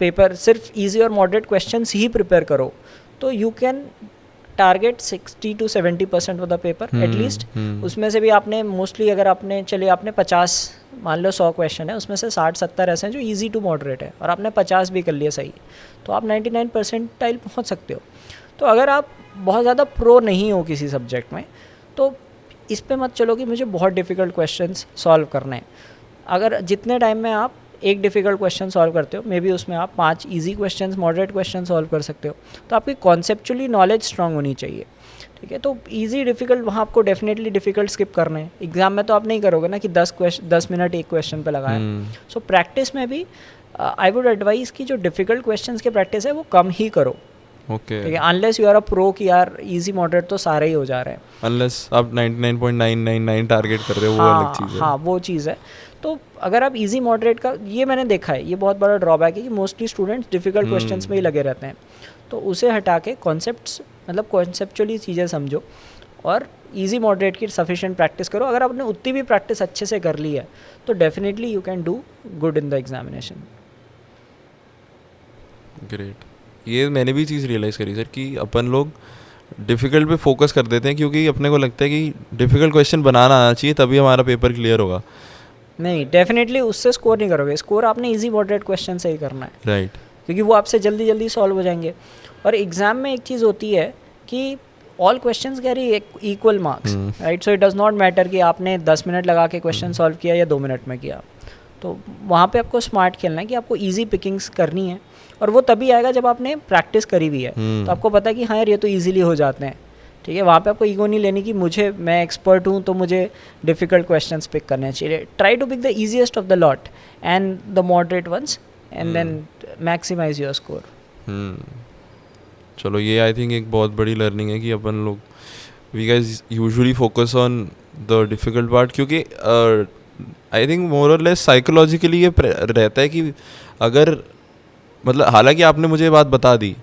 Speaker 1: पेपर, सिर्फ इजी और मॉडरेट क्वेश्चंस ही प्रिपेयर करो, तो you can target 60 to 70% of the paper at least. उसमें से भी आपने मोस्टली, अगर आपने चलिए आपने 50, मान लो 100 क्वेश्चन है, उसमें से 60-70 ऐसे हैं जो इजी टू मॉडरेट है और आपने 50 भी कर लिया सही, तो आप 99 परसेंटाइल पहुँच सकते हो। तो अगर आप बहुत ज़्यादा प्रो नहीं हो किसी सब्जेक्ट में, तो इस पे मत चलो कि मुझे बहुत डिफ़िकल्ट क्वेश्चंस सॉल्व करने हैं। अगर जितने टाइम में आप एक डिफ़िकल्ट क्वेश्चन सॉल्व करते हो, मे बी उसमें आप 5 easy questions, moderate question solve कर सकते हो। तो आपकी कॉन्सेप्चुअली नॉलेज स्ट्रांग होनी चाहिए, ठीक है। तो इजी डिफ़िकल्ट वहाँ आपको डेफिनेटली डिफ़िकल्ट स्किप करने हैं। एग्ज़ाम में तो आप नहीं करोगे ना कि 10 मिनट एक क्वेश्चन पे लगाया। सो प्रैक्टिस में भी आई वुड एडवाइस कि जो डिफ़िकल्ट क्वेश्चंस की प्रैक्टिस है वो कम ही करो,
Speaker 2: ओके,
Speaker 1: ठीक है। Unless you are a pro कि यार इजी मॉडरेट तो सारे ही हो जा रहे हैं,
Speaker 2: अनलेस आप 99.999 टारगेट कर रहे हो, वो अलग चीज़ है।
Speaker 1: हाँ, वो चीज़ है। तो अगर आप इजी मॉडरेट का, ये मैंने देखा है, ये बहुत बड़ा ड्रॉबैक है कि मोस्टली स्टूडेंट्स डिफ़िकल्ट क्वेश्चंस में ही लगे रहते हैं। तो उसे हटा के कॉन्सेप्ट्स, मतलब कॉन्सेप्चुअली चीज़ें समझो और इजी मॉडरेट की सफिशिएंट प्रैक्टिस करो। अगर आपने उतनी भी प्रैक्टिस अच्छे से कर ली है तो definitely you can do good in the examination.
Speaker 2: Great. ये मैंने भी चीज़ रियलाइज़ करी सर कि अपन लोग डिफ़िकल्ट पे फोकस कर देते हैं क्योंकि अपने को लगता है कि डिफ़िकल्ट क्वेश्चन बनाना आना चाहिए तभी हमारा पेपर क्लियर होगा।
Speaker 1: नहीं, डेफिनेटली उससे स्कोर नहीं करोगे, स्कोर आपने इजी मॉडरेट क्वेश्चन से ही करना है,
Speaker 2: राइट,
Speaker 1: क्योंकि वो आपसे जल्दी जल्दी सॉल्व हो जाएंगे। और एग्ज़ाम में एक चीज़ होती है कि all questions carry equal marks, right. So it does not matter कि आपने 10 मिनट लगा के क्वेश्चन सॉल्व किया या 2 मिनट में किया। तो वहाँ पे आपको स्मार्ट खेलना है कि आपको इजी पिकिंग्स करनी है, और वो तभी आएगा जब आपने प्रैक्टिस करी हुई है। तो आपको पता है कि हाँ यार ये तो इजीली हो जाते हैं, ठीक है, वहाँ पे आपको ईगो नहीं लेनी कि मैं एक्सपर्ट हूँ तो मुझे डिफ़िकल्ट क्वेश्चंस पिक करने चाहिए. Try to pick the easiest of the lot and the moderate ones and then maximise your score.
Speaker 2: चलो ये आई थिंक एक बहुत बड़ी लर्निंग है कि अपन लोग we guys usually focus on the difficult part, क्योंकि आई थिंक मोर और लेस साइकोलॉजिकली ये रहता है कि अगर मतलब हालांकि आपने मुझे ये बात बता दी,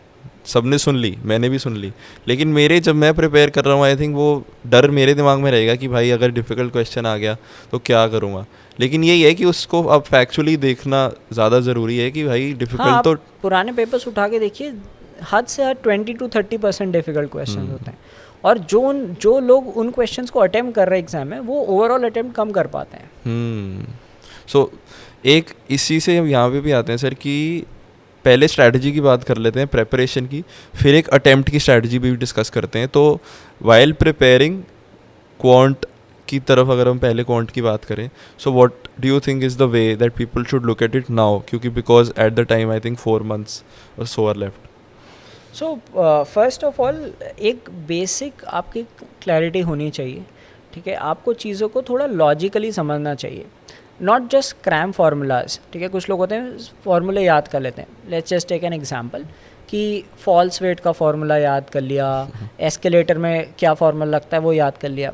Speaker 2: सबने सुन ली, मैंने भी सुन ली, लेकिन मेरे जब मैं प्रिपेयर कर रहा हूँ आई थिंक वो डर मेरे दिमाग में रहेगा कि भाई अगर डिफ़िकल्ट क्वेश्चन आ गया तो क्या करूँगा. लेकिन यही है कि उसको अब फैक्चुअली देखना ज़्यादा ज़रूरी है कि भाई डिफ़िकल्ट
Speaker 1: हाँ,
Speaker 2: तो
Speaker 1: पुराने पेपर्स उठा के देखिए, हद से हद 20 to 30% डिफ़िकल्ट क्वेश्चन होते हैं. और जो लोग उन क्वेश्चंस को अटेम्प्ट कर रहे हैं एग्जाम में, वो ओवरऑल अटेम्प्ट कम कर पाते हैं.
Speaker 2: सो एक इसी से हम यहाँ पे भी आते हैं सर कि पहले स्ट्रैटेजी की बात कर लेते हैं, प्रेपरेशन की, फिर एक अटेम्प्ट की स्ट्रैटेजी भी डिस्कस करते हैं. तो वाइल प्रिपेयरिंग क्वांट की तरफ अगर हम पहले क्वांट की बात करें, so what do you think is the way that people should look at it now, क्योंकि because at the time I think 4 months or so are left.
Speaker 1: So first of all एक basic आपकी clarity होनी चाहिए. ठीक है, आपको चीज़ों को थोड़ा लॉजिकली समझना चाहिए, नॉट जस्ट क्रैम फार्मूलाज. ठीक है, कुछ लोग होते हैं फार्मूले याद कर लेते हैं. Let's just take an example कि फॉल्स वेट का फार्मूला याद कर लिया, एस्केलेटर में क्या फार्मूला लगता है वो याद कर लिया.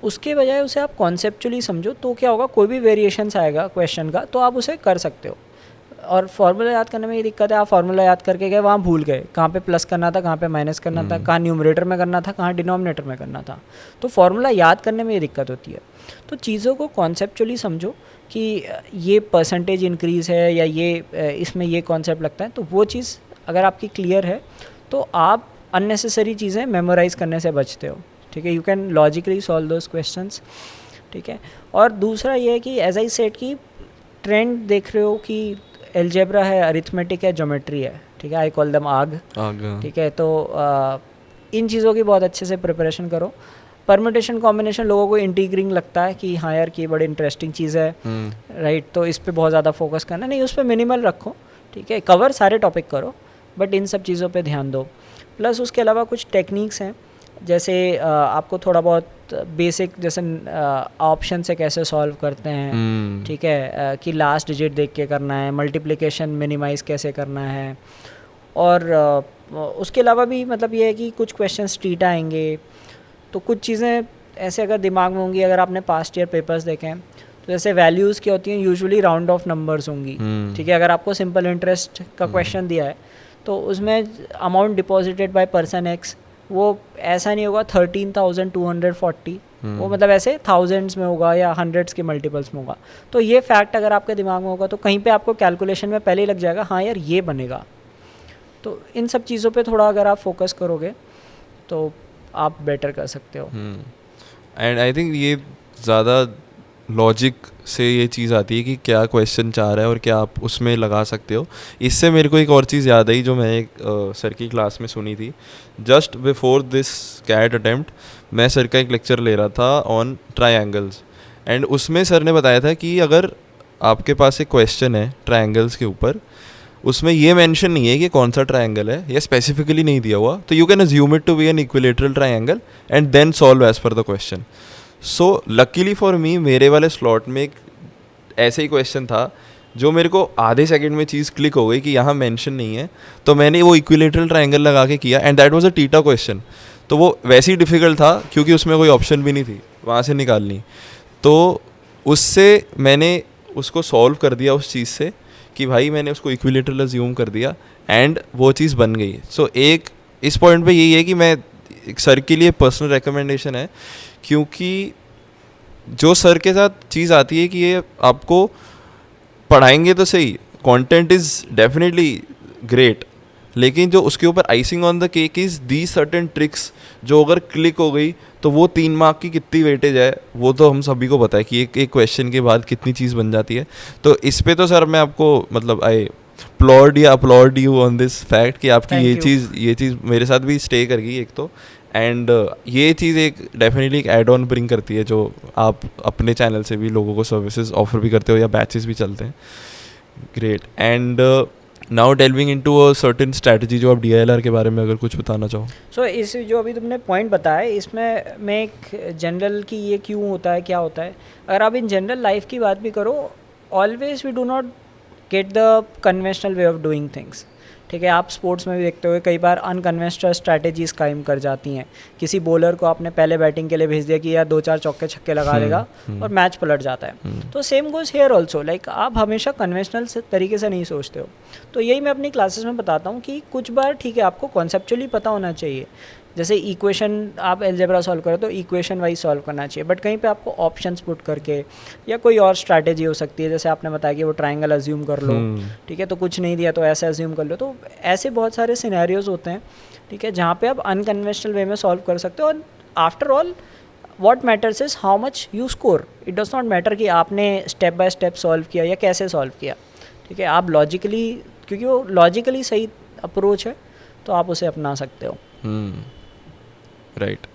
Speaker 1: उसके बजाय उसे आप कॉन्सेप्चुअली समझो, तो क्या होगा, कोई भी वेरिएशंस आएगा क्वेश्चन का तो आप उसे कर सकते हो. और फार्मूला याद करने में ये दिक्कत है, आप फार्मूला याद करके गए, वहाँ भूल गए कहाँ पे प्लस करना था, कहाँ पे माइनस करना था, कहाँ न्यूमरेटर में करना था, कहाँ डिनोमिनेटर में करना था. तो फार्मूला याद करने में ये दिक्कत होती है. तो चीज़ों को कॉन्सेप्चुअली समझो कि ये परसेंटेज इंक्रीज़ है या ये इसमें ये कॉन्सेप्ट लगता है. तो वो चीज़ अगर आपकी क्लियर है तो आप अननेसेसरी चीज़ें मेमोराइज़ करने से बचते हो. ठीक है, you can logically solve those questions. ठीक है, और दूसरा ये है कि एज आई सेड कि ट्रेंड देख रहे हो कि एल्जेब्रा है, अरिथमेटिक है, ज्योमेट्री है. ठीक है, आई कॉल दम आग. ठीक है, तो इन चीज़ों की बहुत अच्छे से प्रिपरेशन करो. परम्यूटेशन कॉम्बिनेशन लोगों को इंटीग्रिंग लगता है कि हाँ यार कि बड़ी इंटरेस्टिंग चीज़ है, राइट, तो इस पे बहुत ज़्यादा फोकस करना नहीं, उस पर मिनिमल रखो. ठीक है, कवर सारे टॉपिक करो बट इन सब चीज़ों पे ध्यान दो. प्लस उसके अलावा कुछ टेक्निक्स हैं, जैसे आपको थोड़ा बहुत बेसिक, जैसे ऑप्शन से कैसे सॉल्व करते हैं. ठीक है, कि लास्ट डिजिट देख के करना है, मल्टीप्लिकेशन मिनिमाइज़ कैसे करना है. और उसके अलावा भी मतलब ये है कि कुछ क्वेश्चन स्ट्रीट आएंगे, तो कुछ चीज़ें ऐसे अगर दिमाग में होंगी, अगर आपने पास्ट ईयर पेपर्स देखे हैं तो जैसे वैल्यूज़ क्या होती हैं, यूजुअली राउंड ऑफ नंबर्स होंगी. ठीक है, अगर आपको सिंपल इंटरेस्ट का क्वेश्चन दिया है तो उसमें amount deposited by person x, वो ऐसा नहीं होगा 13,240, वो मतलब ऐसे थाउजेंड्स में होगा या हंड्रेड्स के मल्टीपल्स में होगा. तो ये फैक्ट अगर आपके दिमाग में होगा तो कहीं पे आपको कैलकुलेशन में पहले ही लग जाएगा, हाँ यार ये बनेगा. तो इन सब चीज़ों पे थोड़ा अगर आप फोकस करोगे तो आप बेटर कर सकते हो.
Speaker 2: एंड आई थिंक ये ज़्यादा लॉजिक से ये चीज़ आती है कि क्या क्वेश्चन चाह रहा है और क्या आप उसमें लगा सकते हो. इससे मेरे को एक और चीज़ याद आई जो मैं एक सर की क्लास में सुनी थी. Just before this CAT attempt मैं सर का एक लेक्चर ले रहा था ऑन ट्रायंगल्स, एंड उसमें सर ने बताया था कि अगर आपके पास एक क्वेश्चन है ट्रायंगल्स के ऊपर, उसमें ये मेंशन नहीं है कि कौन सा ट्रायंगल है, ये स्पेसिफिकली नहीं दिया हुआ, तो you can assume it to be an equilateral triangle and then solve as per the question. So luckily for me मेरे वाले स्लॉट में एक ऐसे ही क्वेश्चन था जो मेरे को आधे सेकंड में चीज़ क्लिक हो गई कि यहाँ मेंशन नहीं है, तो मैंने वो इक्विलेटरल ट्रायंगल लगा के किया and that was a theta question. तो वो वैसे ही डिफ़िकल्ट था क्योंकि उसमें कोई ऑप्शन भी नहीं थी वहाँ से निकालनी. तो उससे मैंने उसको सॉल्व कर दिया उस चीज़ से कि भाई मैंने उसको इक्विलेटरल अज्यूम कर दिया एंड वो चीज़ बन गई. सो एक इस पॉइंट पे यही है कि मैं एक सर के लिए पर्सनल रिकमेंडेशन है, क्योंकि जो सर के साथ चीज़ आती है कि ये आपको पढ़ाएंगे तो सही, कंटेंट इज़ डेफिनेटली ग्रेट, लेकिन जो उसके ऊपर icing on the cake is the certain tricks जो अगर क्लिक हो गई तो वो 3 मार्क की कितनी वेटेज है वो तो हम सभी को पता है कि एक क्वेश्चन के बाद कितनी चीज़ बन जाती है. तो इस पे तो सर मैं आपको मतलब I applaud you on this fact कि आपकी ये चीज़ मेरे साथ भी स्टे कर गई एक तो. एंड ये चीज़ एक डेफिनेटली एक एड ऑन ब्रिंग करती है जो आप अपने चैनल से भी लोगों को सर्विसेज ऑफर भी करते हो या बैचेस भी चलते हैं. Great. And now delving into a certain strategy, जो आप DILR के बारे में अगर कुछ बताना चाहो.
Speaker 1: सो इस जो अभी तुमने पॉइंट बताया, इसमें मैं एक जनरल की ये क्यों होता है, क्या होता है, अगर आप इन जनरल लाइफ की बात भी करो, always we do not get the conventional way of doing things. ठीक है, आप स्पोर्ट्स में भी देखते हो कई बार अनकन्वेंशनल स्ट्रैटेजीज कायम कर जाती हैं. किसी बॉलर को आपने पहले बैटिंग के लिए भेज दिया कि यार 2-4 चौके छक्के लगा देगा और मैच पलट जाता है. तो same goes here also, like आप हमेशा कन्वेंशनल तरीके से नहीं सोचते हो. तो यही मैं अपनी क्लासेस में बताता हूँ कि कुछ बार ठीक है आपको कॉन्सेप्चुअली पता होना चाहिए. जैसे इक्वेशन आप अलजेब्रा सॉल्व करो तो इक्वेशन वाइज सॉल्व करना चाहिए, बट कहीं पे आपको ऑप्शंस पुट करके या कोई और स्ट्रैटेजी हो सकती है. जैसे आपने बताया कि वो ट्रायंगल अज्यूम कर लो, ठीक है, तो कुछ नहीं दिया तो ऐसे अज्यूम कर लो. तो ऐसे बहुत सारे सिनेरियोज होते हैं, ठीक है, जहाँ पे आप अनकन्वेंशनल वे में सॉल्व कर सकते हो. और after all what matters is how much you score. It does not matter कि आपने स्टेप बाय स्टेप सॉल्व किया या कैसे सॉल्व किया. ठीक है, आप लॉजिकली, क्योंकि वो लॉजिकली सही अप्रोच है तो आप उसे अपना सकते हो.
Speaker 2: Right.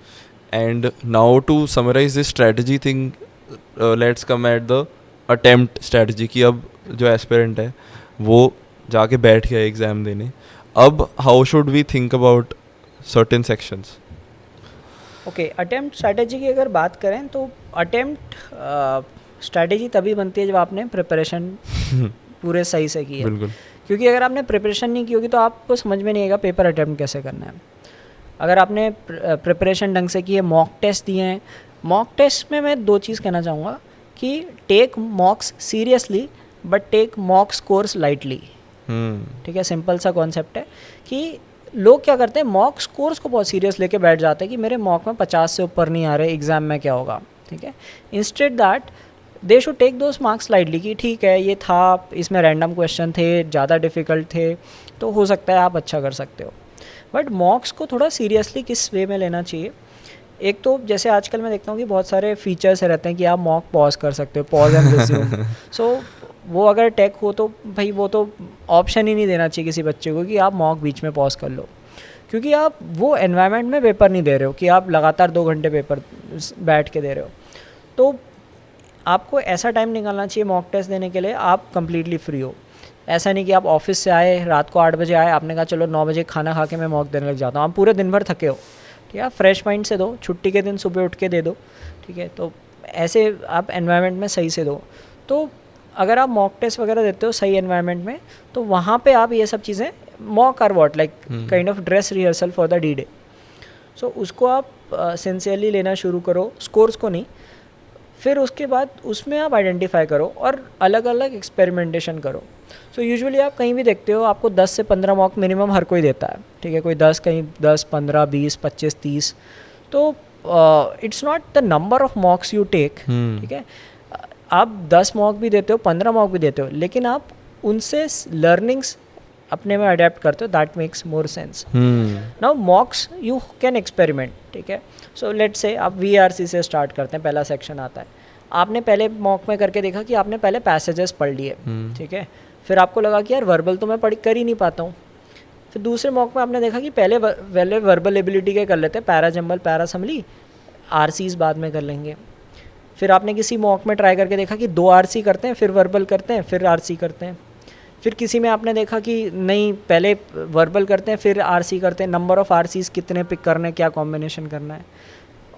Speaker 2: And now to summarize this strategy thing, let's come at the attempt strategy. कि अब जो एस्पिरेंट है वो जाके बैठ गया एग्ज़ाम देने, अब how should we think about certain sections.
Speaker 1: Okay, attempt strategy की अगर बात करें तो अटेम्प्ट स्ट्रैटेजी तभी बनती है जब आपने प्रिपरेशन पूरे सही से की है.
Speaker 2: बिल्कुल.
Speaker 1: क्योंकि अगर आपने प्रिपरेशन नहीं की होगी तो आपको समझ में नहीं आएगा पेपर अटेम्प्ट कैसे करना है. अगर आपने प्रिपरेशन ढंग से की है, मॉक टेस्ट दिए हैं, मॉक टेस्ट में मैं 2 चीज़ कहना चाहूँगा कि take mocks seriously but take mock scores lightly. ठीक है, सिंपल सा कॉन्सेप्ट है कि लोग क्या करते हैं, मॉक स्कोर्स को बहुत सीरियस लेके बैठ जाते हैं कि मेरे मॉक में 50 से ऊपर नहीं आ रहे, एग्ज़ाम में क्या होगा. ठीक है, instead that they should take those marks lightly कि ठीक है ये था, इसमें रैंडम क्वेश्चन थे, ज़्यादा डिफ़िकल्ट थे, तो हो सकता है आप अच्छा कर सकते हो. बट मॉक्स को थोड़ा सीरियसली किस वे में लेना चाहिए. एक तो जैसे आजकल मैं देखता हूँ कि बहुत सारे फीचर्स रहते हैं कि आप मॉक पॉज कर सकते हो, पॉज एंड रिज्यूम. सो वो अगर टेक हो तो भाई वो तो ऑप्शन ही नहीं देना चाहिए किसी बच्चे को कि आप मॉक बीच में पॉज कर लो, क्योंकि आप वो एनवायरनमेंट में पेपर नहीं दे रहे हो कि आप लगातार 2 घंटे पेपर बैठ के दे रहे हो. तो आपको ऐसा टाइम निकालना चाहिए मॉक टेस्ट देने के लिए आप कंप्लीटली फ्री हो. ऐसा नहीं कि आप ऑफिस से आए, रात को 8 बजे आए, आपने कहा चलो 9 बजे खाना खा के मैं मॉक देने लग जाता हूँ. आप पूरे दिन भर थके हो, ठीक है, आप फ्रेश माइंड से दो, छुट्टी के दिन सुबह उठ के दे दो. ठीक है, तो ऐसे आप एनवायरनमेंट में सही से दो. तो अगर आप मॉक टेस्ट वगैरह देते हो सही एनवायरनमेंट में तो वहाँ पे आप ये सब चीज़ें mock are what like kind of dress rehearsal for the D-Day. So उसको आप सिंसियरली लेना शुरू करो, स्कोर्स को नहीं. फिर उसके बाद उसमें आप आइडेंटिफाई करो और अलग अलग एक्सपेरिमेंटेशन करो. सो यूजुअली आप कहीं भी देखते हो आपको 10 से 15 मॉक मिनिमम हर कोई देता है. ठीक है, कोई 10, कहीं 10, 15, 20, 25, 30. तो it's not the number of mocks you take. ठीक है, आप 10 मॉक भी देते हो, 15 मॉक भी देते हो, लेकिन आप उनसे लर्निंग्स अपने में अडेप्ट करते हो. That makes more sense. Now मॉक्स you can experiment. ठीक है, सो लेट्स से आप VRC से स्टार्ट करते हैं, पहला सेक्शन आता है. आपने पहले मॉक में करके देखा कि आपने पहले पैसेजेस पढ़ लिए. ठीक है, फिर आपको लगा कि यार वर्बल तो मैं कर ही नहीं पाता हूँ. फिर दूसरे मॉक में आपने देखा कि पहले वर्बल एबिलिटी के कर लेते हैं, para jumble, para assembly, RCs बाद में कर लेंगे. फिर आपने किसी मॉक में ट्राई करके देखा कि 2 RC करते हैं, फिर वर्बल करते हैं, फिर RC करते हैं. फिर किसी में आपने देखा कि नहीं पहले वर्बल करते हैं फिर RC करते हैं, नंबर ऑफ़ RCs कितने पिक करने, क्या कॉम्बिनेशन करना है.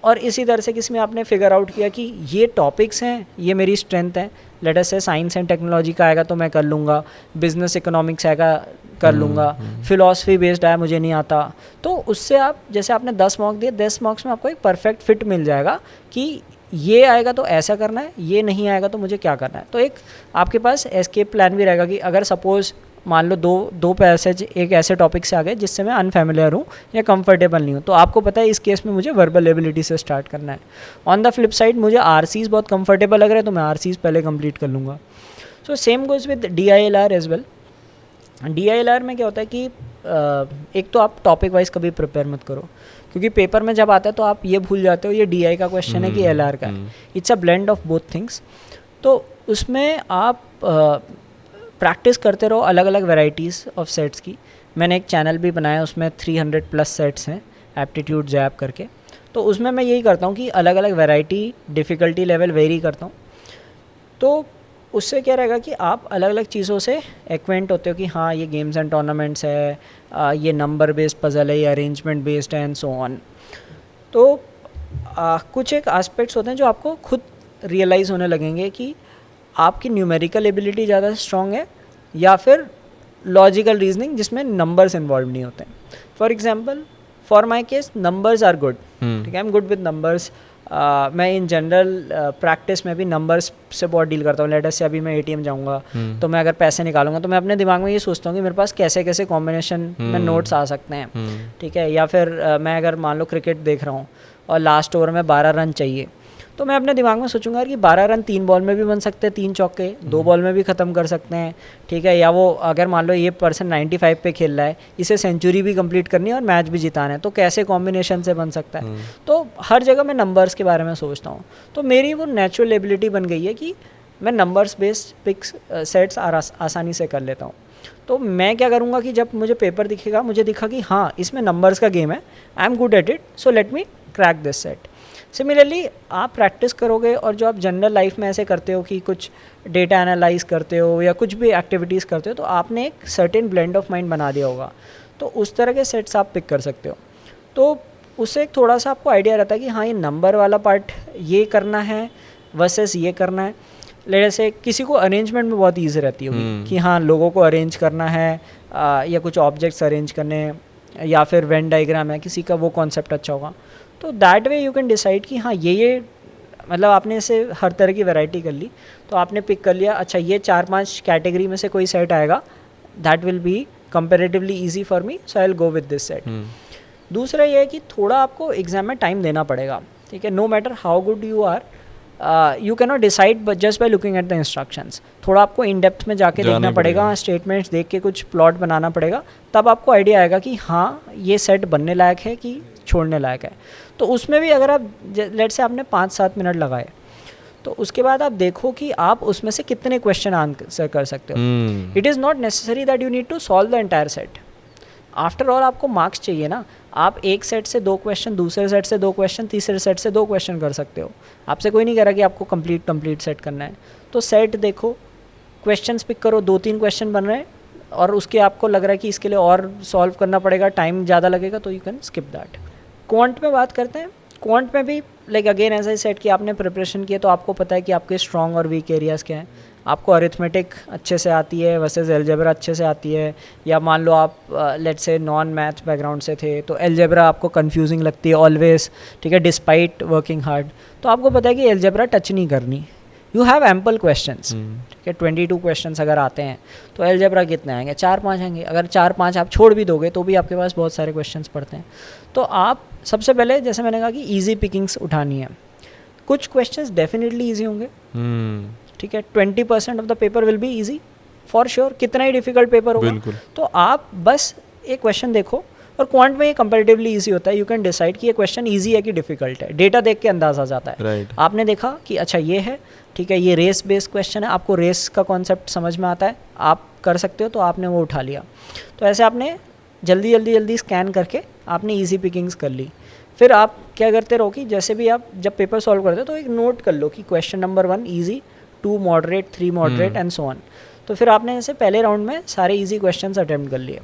Speaker 1: और इसी तरह से किसी में आपने फिगर आउट किया कि ये टॉपिक्स हैं, ये मेरी स्ट्रेंथ है. लेट अस से साइंस एंड टेक्नोलॉजी का आएगा तो मैं कर लूँगा, बिजनेस इकोनॉमिक्स आएगा कर लूँगा, फिलॉसफी बेस्ड आया मुझे नहीं आता. तो उससे आप जैसे आपने 10 मॉक दिए, 10 मॉक्स में आपको एक परफेक्ट फिट मिल जाएगा कि ये आएगा तो ऐसा करना है, ये नहीं आएगा तो मुझे क्या करना है. तो एक आपके पास एस्केप प्लान भी रहेगा कि अगर सपोज़ मान लो दो पैसेज एक ऐसे टॉपिक से आ गए जिससे मैं अनफेमिलियर हूँ या कंफर्टेबल नहीं हूँ, तो आपको पता है इस केस में मुझे वर्बल एबिलिटी से स्टार्ट करना है. ऑन द फ्लिप साइड मुझे RCs बहुत कंफर्टेबल लग रहे हैं तो मैं RCs पहले कंप्लीट कर लूँगा. So same goes with DILR as well. DILR में क्या होता है कि एक तो आप टॉपिक वाइज कभी प्रिपेयर मत करो, क्योंकि पेपर में जब आता है तो आप ये भूल जाते हो ये DI का क्वेश्चन है कि LR का है. It's a blend of both things. तो उसमें आप प्रैक्टिस करते रहो अलग अलग वेराइटीज़ ऑफ सेट्स की. मैंने एक चैनल भी बनाया, उसमें 300+ सेट्स हैं एप्टीट्यूड जैप करके. तो उसमें मैं यही करता हूँ कि अलग अलग वैरायटी डिफ़िकल्टी लेवल वेरी करता हूँ. तो उससे क्या रहेगा कि आप अलग अलग चीज़ों से एक्वेंट होते हो कि हाँ ये गेम्स एंड टूर्नामेंट्स है, ये नंबर बेस्ड पजल है, ये अरेंजमेंट बेस्ड है एंड सो ऑन। तो कुछ एक एस्पेक्ट्स होते हैं जो आपको खुद रियलाइज़ होने लगेंगे कि आपकी न्यूमेरिकल एबिलिटी ज़्यादा स्ट्रॉन्ग है या फिर लॉजिकल रीजनिंग जिसमें नंबर्स इन्वॉल्व नहीं होते हैं। For example for my case numbers are good, ठीक है, I am good with numbers. मैं इन जनरल प्रैक्टिस में भी नंबर्स से बहुत डील करता हूँ। लेटर से अभी मैं एटीएम जाऊँगा तो मैं अगर पैसे निकालूंगा तो मैं अपने दिमाग में ये सोचता हूँ कि मेरे पास कैसे कैसे कॉम्बिनेशन में नोट्स आ सकते हैं, ठीक है। या फिर मैं अगर मान लो क्रिकेट देख रहा हूँ और लास्ट ओवर में 12 रन चाहिए तो मैं अपने दिमाग में सोचूंगा कि 12 रन 3 बॉल में भी बन सकते हैं, 3 चौके 2 बॉल में भी ख़त्म कर सकते हैं, ठीक है। या वो अगर मान लो ये पर्सन 95 पे खेल रहा है, इसे सेंचुरी भी कंप्लीट करनी है और मैच भी जिताना है, तो कैसे कॉम्बिनेशन से बन सकता है। तो हर जगह मैं नंबर्स के बारे में सोचता हूँ। तो मेरी वो नेचुरल एबिलिटी बन गई है कि मैं नंबर्स बेस्ड पिक्स सेट्स आसानी से कर लेता हूँ। तो मैं क्या करूँगा कि जब मुझे पेपर दिखेगा, मुझे दिखा कि हाँ इसमें नंबर्स का गेम है, I am good at it, so let me crack this set. Similarly आप प्रैक्टिस करोगे और जो आप जनरल लाइफ में ऐसे करते हो कि कुछ डेटा एनालाइज करते हो या कुछ भी एक्टिविटीज़ करते हो, तो आपने एक सर्टेन ब्लेंड ऑफ माइंड बना दिया होगा, तो उस तरह के सेट्स आप पिक कर सकते हो। तो उससे एक थोड़ा सा आपको आइडिया रहता है कि हाँ ये नंबर वाला पार्ट ये करना है वर्सेस ये करना है। जैसे किसी को अरेंजमेंट में बहुत ईजी रहती होगी कि हाँ लोगों को अरेंज करना है या कुछ ऑब्जेक्ट्स अरेंज करने हैं या फिर वेन डायग्राम है, किसी का वो कॉन्सेप्ट अच्छा होगा। तो that way you can decide कि हाँ ये मतलब आपने इसे हर तरह की वैरायटी कर ली, तो आपने पिक कर लिया अच्छा ये 4-5 कैटेगरी में से कोई सेट आएगा, that will be comparatively easy for me, so I will go with this set. दूसरा ये है कि थोड़ा आपको एग्जाम में टाइम देना पड़ेगा, ठीक है। No matter how good you are, you can not decide just by looking at the instructions. थोड़ा आपको इन डेप्थ में जाके देखना पड़ेगा, स्टेटमेंट्स देख के कुछ प्लॉट बनाना पड़ेगा, तब आपको आइडिया आएगा कि हाँ ये सेट बनने लायक है कि छोड़ने लायक है। तो उसमें भी अगर आप लेट से आपने 5-7 मिनट लगाए, तो उसके बाद आप देखो कि आप उसमें से कितने क्वेश्चन आंसर कर सकते हो। It is not necessary that you need to solve the entire set. After all आपको मार्क्स चाहिए ना, आप एक सेट से 2 क्वेश्चन, दूसरे सेट से 2 क्वेश्चन, तीसरे सेट से 2 क्वेश्चन कर सकते हो। आपसे कोई नहीं कह रहा कि आपको कंप्लीट सेट करना है। तो सेट देखो, क्वेश्चंस पिक करो, 2-3 क्वेश्चन बन रहे हैं और उसके आपको लग रहा है कि इसके लिए और सॉल्व करना पड़ेगा, टाइम ज़्यादा लगेगा, तो you can skip that. Quant में बात करते हैं। क्वांट में भी लाइक अगेन ऐसा ही सेट कि आपने प्रिपरेशन किया तो आपको पता है कि आपके स्ट्रॉन्ग और वीक एरियाज़ क्या हैं। आपको अरिथमेटिक अच्छे से आती है वर्सेस एलजेब्रा अच्छे से आती है, या मान लो आप let's say non math background से थे तो एलजेब्रा आपको कंफ्यूजिंग लगती है ऑलवेज, ठीक है, डिस्पाइट वर्किंग हार्ड। तो आपको पता है कि एलजेब्रा टच नहीं करनी, यू हैव एम्पल क्वेश्चंस, ठीक है। 22 क्वेश्चंस अगर आते हैं तो एलजेब्रा कितने आएंगे, 4-5 आएंगे। अगर 4-5 आप छोड़ भी दोगे तो भी आपके पास बहुत सारे क्वेश्चंस पड़ते हैं। तो आप सबसे पहले जैसे मैंने कहा कि ईजी पिकिंग्स उठानी है। कुछ क्वेश्चंस डेफिनेटली ईजी होंगे, ठीक है, 20% of the paper will be easy for sure, कितना ही डिफिकल्ट पेपर होगा। तो आप बस एक क्वेश्चन देखो, और क्वांट में ये कंपैरेटिवली ईजी होता है, यू कैन डिसाइड कि ये क्वेश्चन ईजी है कि डिफिकल्ट है, डेटा देख के अंदाज़ा जाता है। आपने देखा कि अच्छा ये है, ठीक है, ये रेस बेस्ड क्वेश्चन है, आपको रेस का कॉन्सेप्ट समझ में आता है, आप कर सकते हो, तो आपने वो उठा लिया। तो ऐसे आपने जल्दी स्कैन करके आपने ईजी पिकिंग्स कर ली। फिर आप क्या करते रहो कि जैसे भी आप जब पेपर सॉल्व करते हो तो एक नोट कर लो कि question number 1 easy, 2 moderate, 3 moderate and so on. तो फिर आपने ऐसे पहले राउंड में सारे ईजी क्वेश्चंस अटेम्प्ट कर लिए।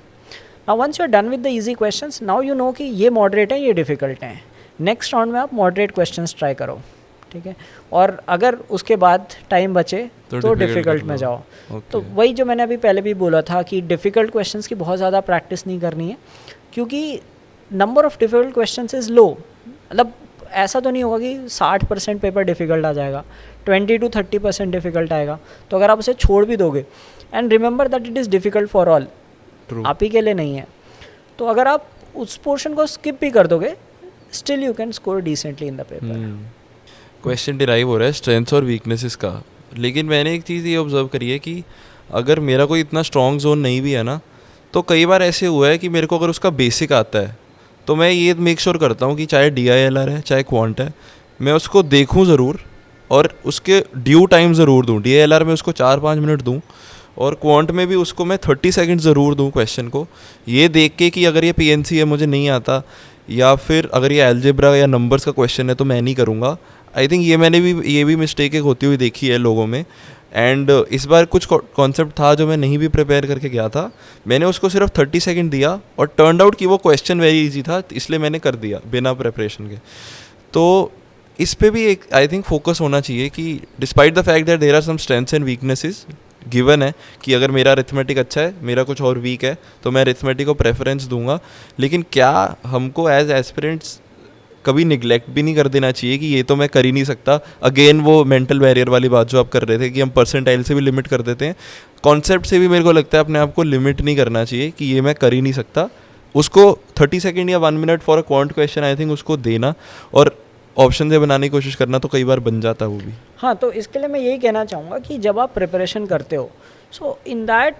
Speaker 1: Now once you are done with the easy questions, now you know कि ये मॉडरेट है, ये डिफिकल्ट हैं। नेक्स्ट राउंड में आप मॉडरेट क्वेश्चंस ट्राई करो, ठीक है, और अगर उसके बाद टाइम बचे तो डिफ़िकल्ट में जाओ। तो वही जो मैंने अभी पहले भी बोला था कि डिफ़िकल्ट क्वेश्चंस की बहुत ज़्यादा प्रैक्टिस नहीं करनी है, क्योंकि number of difficult questions is low. मतलब ऐसा तो नहीं होगा कि 60% पेपर डिफ़िकल्ट आ जाएगा, 20-30% डिफ़िकल्ट आएगा। तो अगर आप उसे छोड़ भी दोगे, and remember that it is difficult for all, आप ही के लिए नहीं है, तो अगर आप उस पोर्शन को स्किप भी कर दोगे, still you can score decently in the paper.
Speaker 2: Question derive हो रहा है स्ट्रेंथ्स और वीकनेसेस का, लेकिन मैंने एक चीज़ ये ऑब्जर्व करी है कि अगर मेरा कोई इतना स्ट्रॉन्ग जोन नहीं भी है ना, तो कई बार ऐसे हुआ है कि मेरे को अगर उसका बेसिक आता है तो मैं ये मेक श्योर करता हूँ कि चाहे DILR है चाहे क्वांट है, मैं उसको देखूँ ज़रूर और उसके ड्यू टाइम ज़रूर दूँ। DILR में उसको 4-5 मिनट दूँ और क्वांट में भी उसको मैं 30 सेकंड ज़रूर दूँ क्वेश्चन को, ये देख के कि अगर ये PNC है मुझे नहीं आता, या फिर अगर ये अलजेब्रा या नंबर्स का क्वेश्चन है तो मैं नहीं करूँगा। आई थिंक ये मैंने भी ये भी मिस्टेक एक होती हुई देखी है लोगों में, एंड इस बार कुछ कॉन्सेप्ट था जो मैं नहीं भी प्रिपेयर करके गया था, मैंने उसको सिर्फ 30 सेकंड दिया और टर्न आउट कि वो क्वेश्चन वेरी इजी था, इसलिए मैंने कर दिया बिना प्रिपरेशन के। तो इस पे भी एक आई थिंक फोकस होना चाहिए कि despite the fact that there are some strengths and weaknesses, given है कि अगर मेरा अरिथमेटिक अच्छा है, मेरा कुछ और वीक है, तो मैं अरिथमेटिक को प्रेफरेंस दूंगा। लेकिन क्या हमको एज एस्पिरेंट्स कभी निगलेक्ट भी नहीं कर देना चाहिए कि ये तो मैं कर ही नहीं सकता। अगेन वो मेंटल बैरियर वाली बात जो आप कर रहे थे कि हम परसेंटाइल से भी लिमिट कर देते हैं, कॉन्सेप्ट से भी मेरे को लगता है अपने आप को लिमिट नहीं करना चाहिए कि ये मैं कर ही नहीं सकता। उसको 30 सेकेंड या 1 minute for a quant question I think उसको देना और ऑप्शन से बनाने की कोशिश करना, तो कई बार बन जाता है वो भी।
Speaker 1: हाँ, तो इसके लिए मैं यही कहना चाहूँगा कि जब आप प्रिपरेशन करते हो, सो इन दैट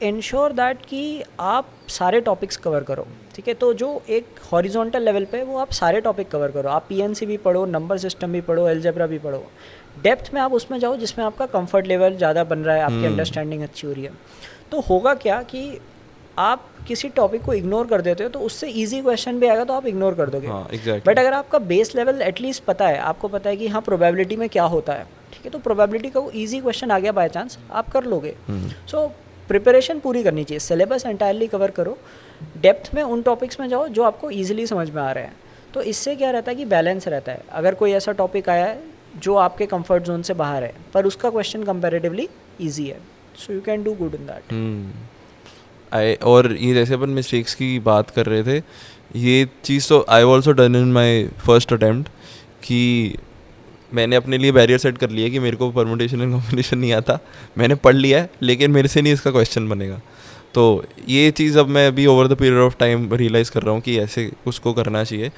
Speaker 1: इंश्योर दैट कि आप सारे टॉपिक्स कवर करो, ठीक है। तो जो एक हॉरिजॉन्टल लेवल पे वो आप सारे टॉपिक कवर करो, आप पीएनसी भी पढ़ो, नंबर सिस्टम भी पढ़ो, अलजेब्रा भी पढ़ो, डेप्थ में आप उसमें जाओ जिसमें आपका कंफर्ट लेवल ज़्यादा बन रहा है, आपकी अंडरस्टैंडिंग अच्छी हो रही है। तो होगा क्या कि आप किसी टॉपिक को इग्नोर कर देते हो तो उससे इजी क्वेश्चन भी आएगा तो आप इग्नोर कर दोगे।
Speaker 2: हाँ, exactly.
Speaker 1: बट अगर आपका बेस लेवल एटलीस्ट पता है, आपको पता है कि हाँ प्रोबेबिलिटी में क्या होता है, ठीक है, तो प्रोबेबिलिटी का वो ईजी क्वेश्चन आ गया बाय चांस, आप कर लोगे। सो प्रिपरेशन पूरी करनी चाहिए, सिलेबस एंटायरली कवर करो, डेप्थ में उन टॉपिक्स में जाओ जो आपको ईजिली समझ में आ रहे हैं। तो इससे क्या रहता है कि बैलेंस रहता है। अगर कोई ऐसा टॉपिक आया है जो आपके कंफर्ट जोन से बाहर है पर उसका क्वेश्चन कंपैरेटिवली ईजी है, so you can do good in that.
Speaker 2: और ये जैसे अपन मिस्टेक्स की बात कर रहे थे, ये चीज़ तो I also done in my first attempt कि मैंने अपने लिए बैरियर सेट कर लिया कि मेरे को परमुटेशन एंड कॉम्बिनेशन नहीं आता, मैंने पढ़ लिया है लेकिन मेरे से नहीं इसका क्वेश्चन बनेगा। तो ये चीज़ अब मैं अभी over the period of time realize कर रहा हूँ कि ऐसे उसको करना चाहिए।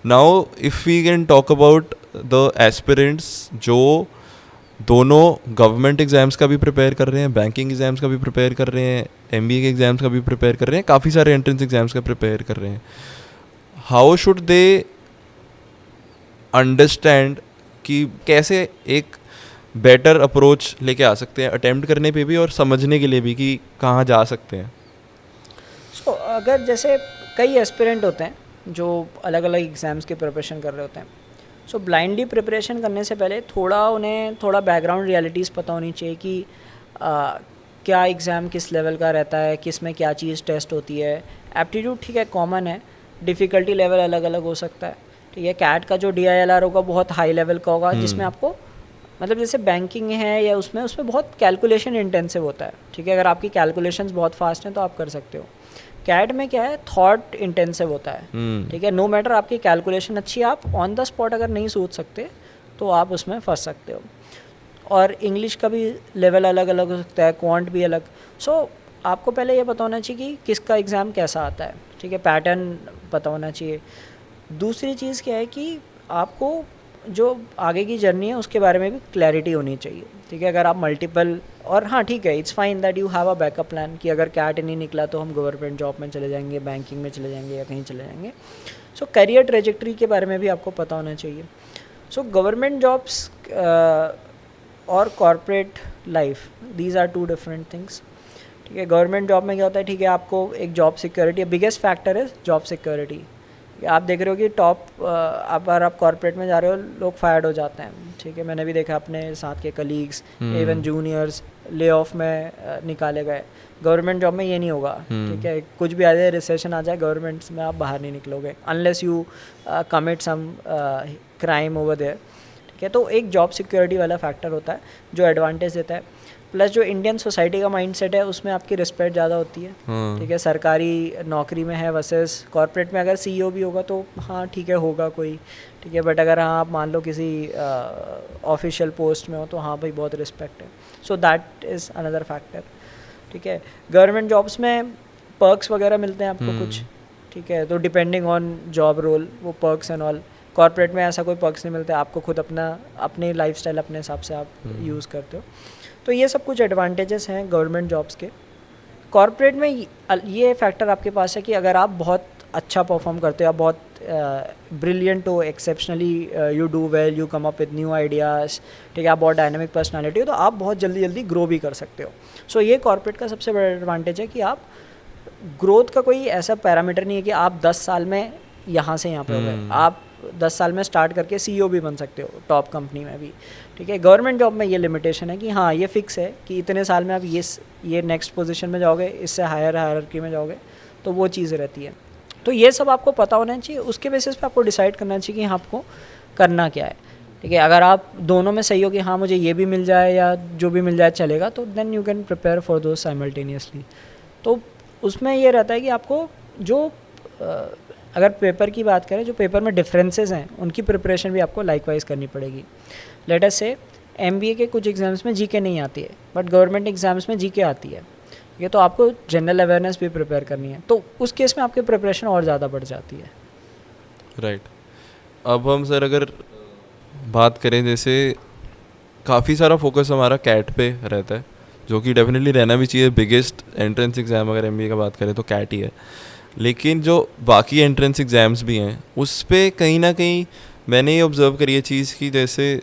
Speaker 2: Now if we can talk about the aspirants जो दोनों गवर्नमेंट एग्ज़ाम्स का भी प्रिपेयर कर रहे हैं, बैंकिंग एग्ज़ाम्स का भी प्रिपेयर कर रहे हैं, MBA के एग्ज़ाम्स का भी प्रिपेयर कर रहे हैं, काफ़ी सारे एंट्रेंस एग्ज़ाम्स का प्रिपेयर कर रहे हैं, हाउ शुड दे अंडरस्टैंड कि कैसे एक बेटर अप्रोच लेके आ सकते हैं अटेम्प्ट करने पे भी और समझने के लिए भी कि कहाँ जा सकते हैं?
Speaker 1: सो अगर जैसे कई एस्पिरेंट होते हैं जो अलग अलग एग्ज़ाम्स की प्रिपरेशन कर रहे होते हैं, सो ब्लाइंडली प्रिपरेशन करने से पहले उन्हें थोड़ा बैकग्राउंड रियलिटीज़ पता होनी चाहिए कि क्या एग्ज़ाम किस लेवल का रहता है, किस में क्या चीज़ टेस्ट होती है। एप्टीट्यूड ठीक है कॉमन है, डिफ़िकल्टी लेवल अलग अलग हो सकता है, ठीक है। कैट का जो DILR होगा बहुत हाई लेवल का होगा, जिसमें आपको मतलब जैसे बैंकिंग है या उसमें बहुत कैलकुलेशन इंटेंसिव होता है, ठीक है। अगर आपकी कैलकुलेशंस बहुत फास्ट हैं तो आप कर सकते हो। कैट में क्या है, थॉट इंटेंसिव होता है, ठीक है। नो मैटर आपकी कैलकुलेशन अच्छी है, आप ऑन द स्पॉट अगर नहीं सोच सकते तो आप उसमें फंस सकते हो। और इंग्लिश का भी लेवल अलग अलग हो सकता है, क्वांट भी अलग। सो आपको पहले ये पता होना चाहिए कि किसका एग्ज़ाम कैसा आता है, ठीक है, पैटर्न पता होना चाहिए। दूसरी चीज़ क्या है कि आपको जो आगे की जर्नी है उसके बारे में भी क्लैरिटी होनी चाहिए, ठीक है। अगर आप मल्टीपल और हाँ ठीक है, it's fine that you have a backup plan कि अगर कैट नहीं निकला तो हम गवर्नमेंट जॉब में चले जाएंगे, बैंकिंग में चले जाएंगे या कहीं चले जाएंगे। सो करियर ट्रेजेक्ट्री के बारे में भी आपको पता होना चाहिए। सो गवर्नमेंट जॉब्स और corporate life, these are two different things, ठीक है। गवर्नमेंट जॉब में क्या होता है, ठीक है, आपको एक job security, biggest factor is job security. आप देख रहे हो कि अगर आप कॉर्पोरेट में जा रहे हो लोग फायर्ड हो जाते हैं, ठीक है। मैंने भी देखा अपने साथ के colleagues, even juniors lay off में निकाले गए। गवर्नमेंट जॉब में ये नहीं होगा, ठीक है। कुछ भी आ जाए, रिसेशन आ जाए, गवर्नमेंट में आप बाहर नहीं निकलोगे unless you commit some crime over there, ठीक है। तो एक जॉब सिक्योरिटी वाला फैक्टर होता है जो एडवांटेज देता है। प्लस जो इंडियन सोसाइटी का माइंडसेट है उसमें आपकी रिस्पेक्ट ज़्यादा होती है, ठीक है। सरकारी नौकरी में है वर्सेस कॉर्पोरेट में अगर CEO भी होगा तो हाँ ठीक है होगा कोई, ठीक है। बट अगर हाँ आप मान लो किसी ऑफिशियल पोस्ट में हो तो हाँ भाई बहुत रिस्पेक्ट है। So that is another factor, ठीक है। गवर्नमेंट जॉब्स में पर्क्स वगैरह मिलते हैं आपको कुछ, ठीक है। तो डिपेंडिंग ऑन जॉब रोल वो पर्क्स एंड ऑल। कॉर्पोरेट में ऐसा कोई पर्क्स नहीं मिलते, आपको खुद अपनी लाइफस्टाइल अपने हिसाब से आप यूज़ करते हो। तो ये सब कुछ एडवांटेजेस हैं गवर्नमेंट जॉब्स के। कॉर्पोरेट में ये फैक्टर आपके पास है कि अगर आप बहुत अच्छा परफॉर्म करते हो, आप बहुत ब्रिलियंट हो, exceptionally you do well, you come up with new ideas, ठीक है, आप बहुत डायनामिक पर्सनालिटी हो, तो आप बहुत जल्दी जल्दी ग्रो भी कर सकते हो। सो ये कॉर्पोरेट का सबसे बड़ा एडवांटेज है कि आप ग्रोथ का कोई ऐसा पैरामीटर नहीं है कि आप 10 साल में यहाँ से यहाँ पे हो गए। आप 10 साल में स्टार्ट करके CEO भी बन सकते हो टॉप कंपनी में भी, ठीक है। गवर्नमेंट जॉब में ये लिमिटेशन है कि हाँ ये फिक्स है कि इतने साल में आप ये नेक्स्ट पोजीशन में जाओगे, इससे हायर हायरार्की में जाओगे, तो वो चीज़ रहती है। तो ये सब आपको पता होना चाहिए, उसके बेसिस पे आपको डिसाइड करना चाहिए कि हाँ आपको करना क्या है, ठीक है। अगर आप दोनों में सही हो कि हाँ मुझे ये भी मिल जाए या जो भी मिल जाए चलेगा, तो then you can prepare for those simultaneously. तो उसमें ये रहता है कि आपको जो अगर पेपर की बात करें, जो पेपर में डिफरेंसेस हैं उनकी प्रिपरेशन भी आपको लाइकवाइज करनी पड़ेगी। लेट अस से MBA के कुछ एग्जाम्स में GK नहीं आती है, बट गवर्नमेंट एग्जाम्स में GK आती है, ये तो आपको जनरल अवेयरनेस भी प्रिपेयर करनी है, तो उस केस में आपकी प्रिपरेशन और ज़्यादा बढ़ जाती है।
Speaker 2: राइट। अब हम सर अगर बात करें, जैसे काफ़ी सारा फोकस हमारा कैट पे रहता है, जो कि डेफिनेटली रहना भी चाहिए। बिगेस्ट एंट्रेंस एग्ज़ाम अगर MBA का बात करें तो कैट ही है, लेकिन जो बाकी एंट्रेंस एग्ज़ाम्स भी हैं उस पर कहीं ना कहीं मैंने ये ऑब्ज़र्व करी है चीज़ कि जैसे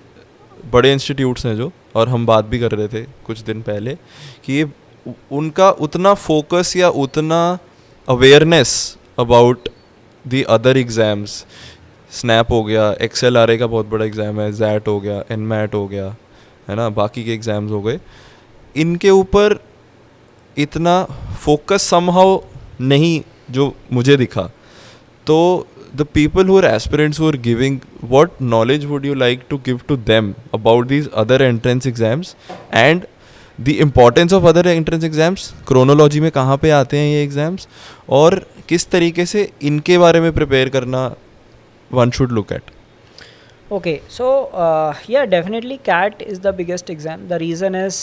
Speaker 2: बड़े इंस्टीट्यूट्स हैं जो, और हम बात भी कर रहे थे कुछ दिन पहले कि ये उनका उतना फोकस या उतना awareness about the other exams, snap हो गया, XLRA का बहुत बड़ा एग्ज़ाम है, ZAT हो गया, NMAT हो गया, है ना, बाकी के एग्ज़ाम्स हो गए, इनके ऊपर इतना फोकस समहाउ नहीं जो मुझे दिखा। तो the people who are aspirants who are giving, what knowledge would you like to give to them about these other entrance exams and the importance of other entrance exams, chronology में कहाँ पे आते हैं ये एग्जाम्स, और किस तरीके से इनके बारे में प्रिपेयर करना one should look eight?
Speaker 1: Okay, so yeah, definitely CAT is the biggest exam. The reason is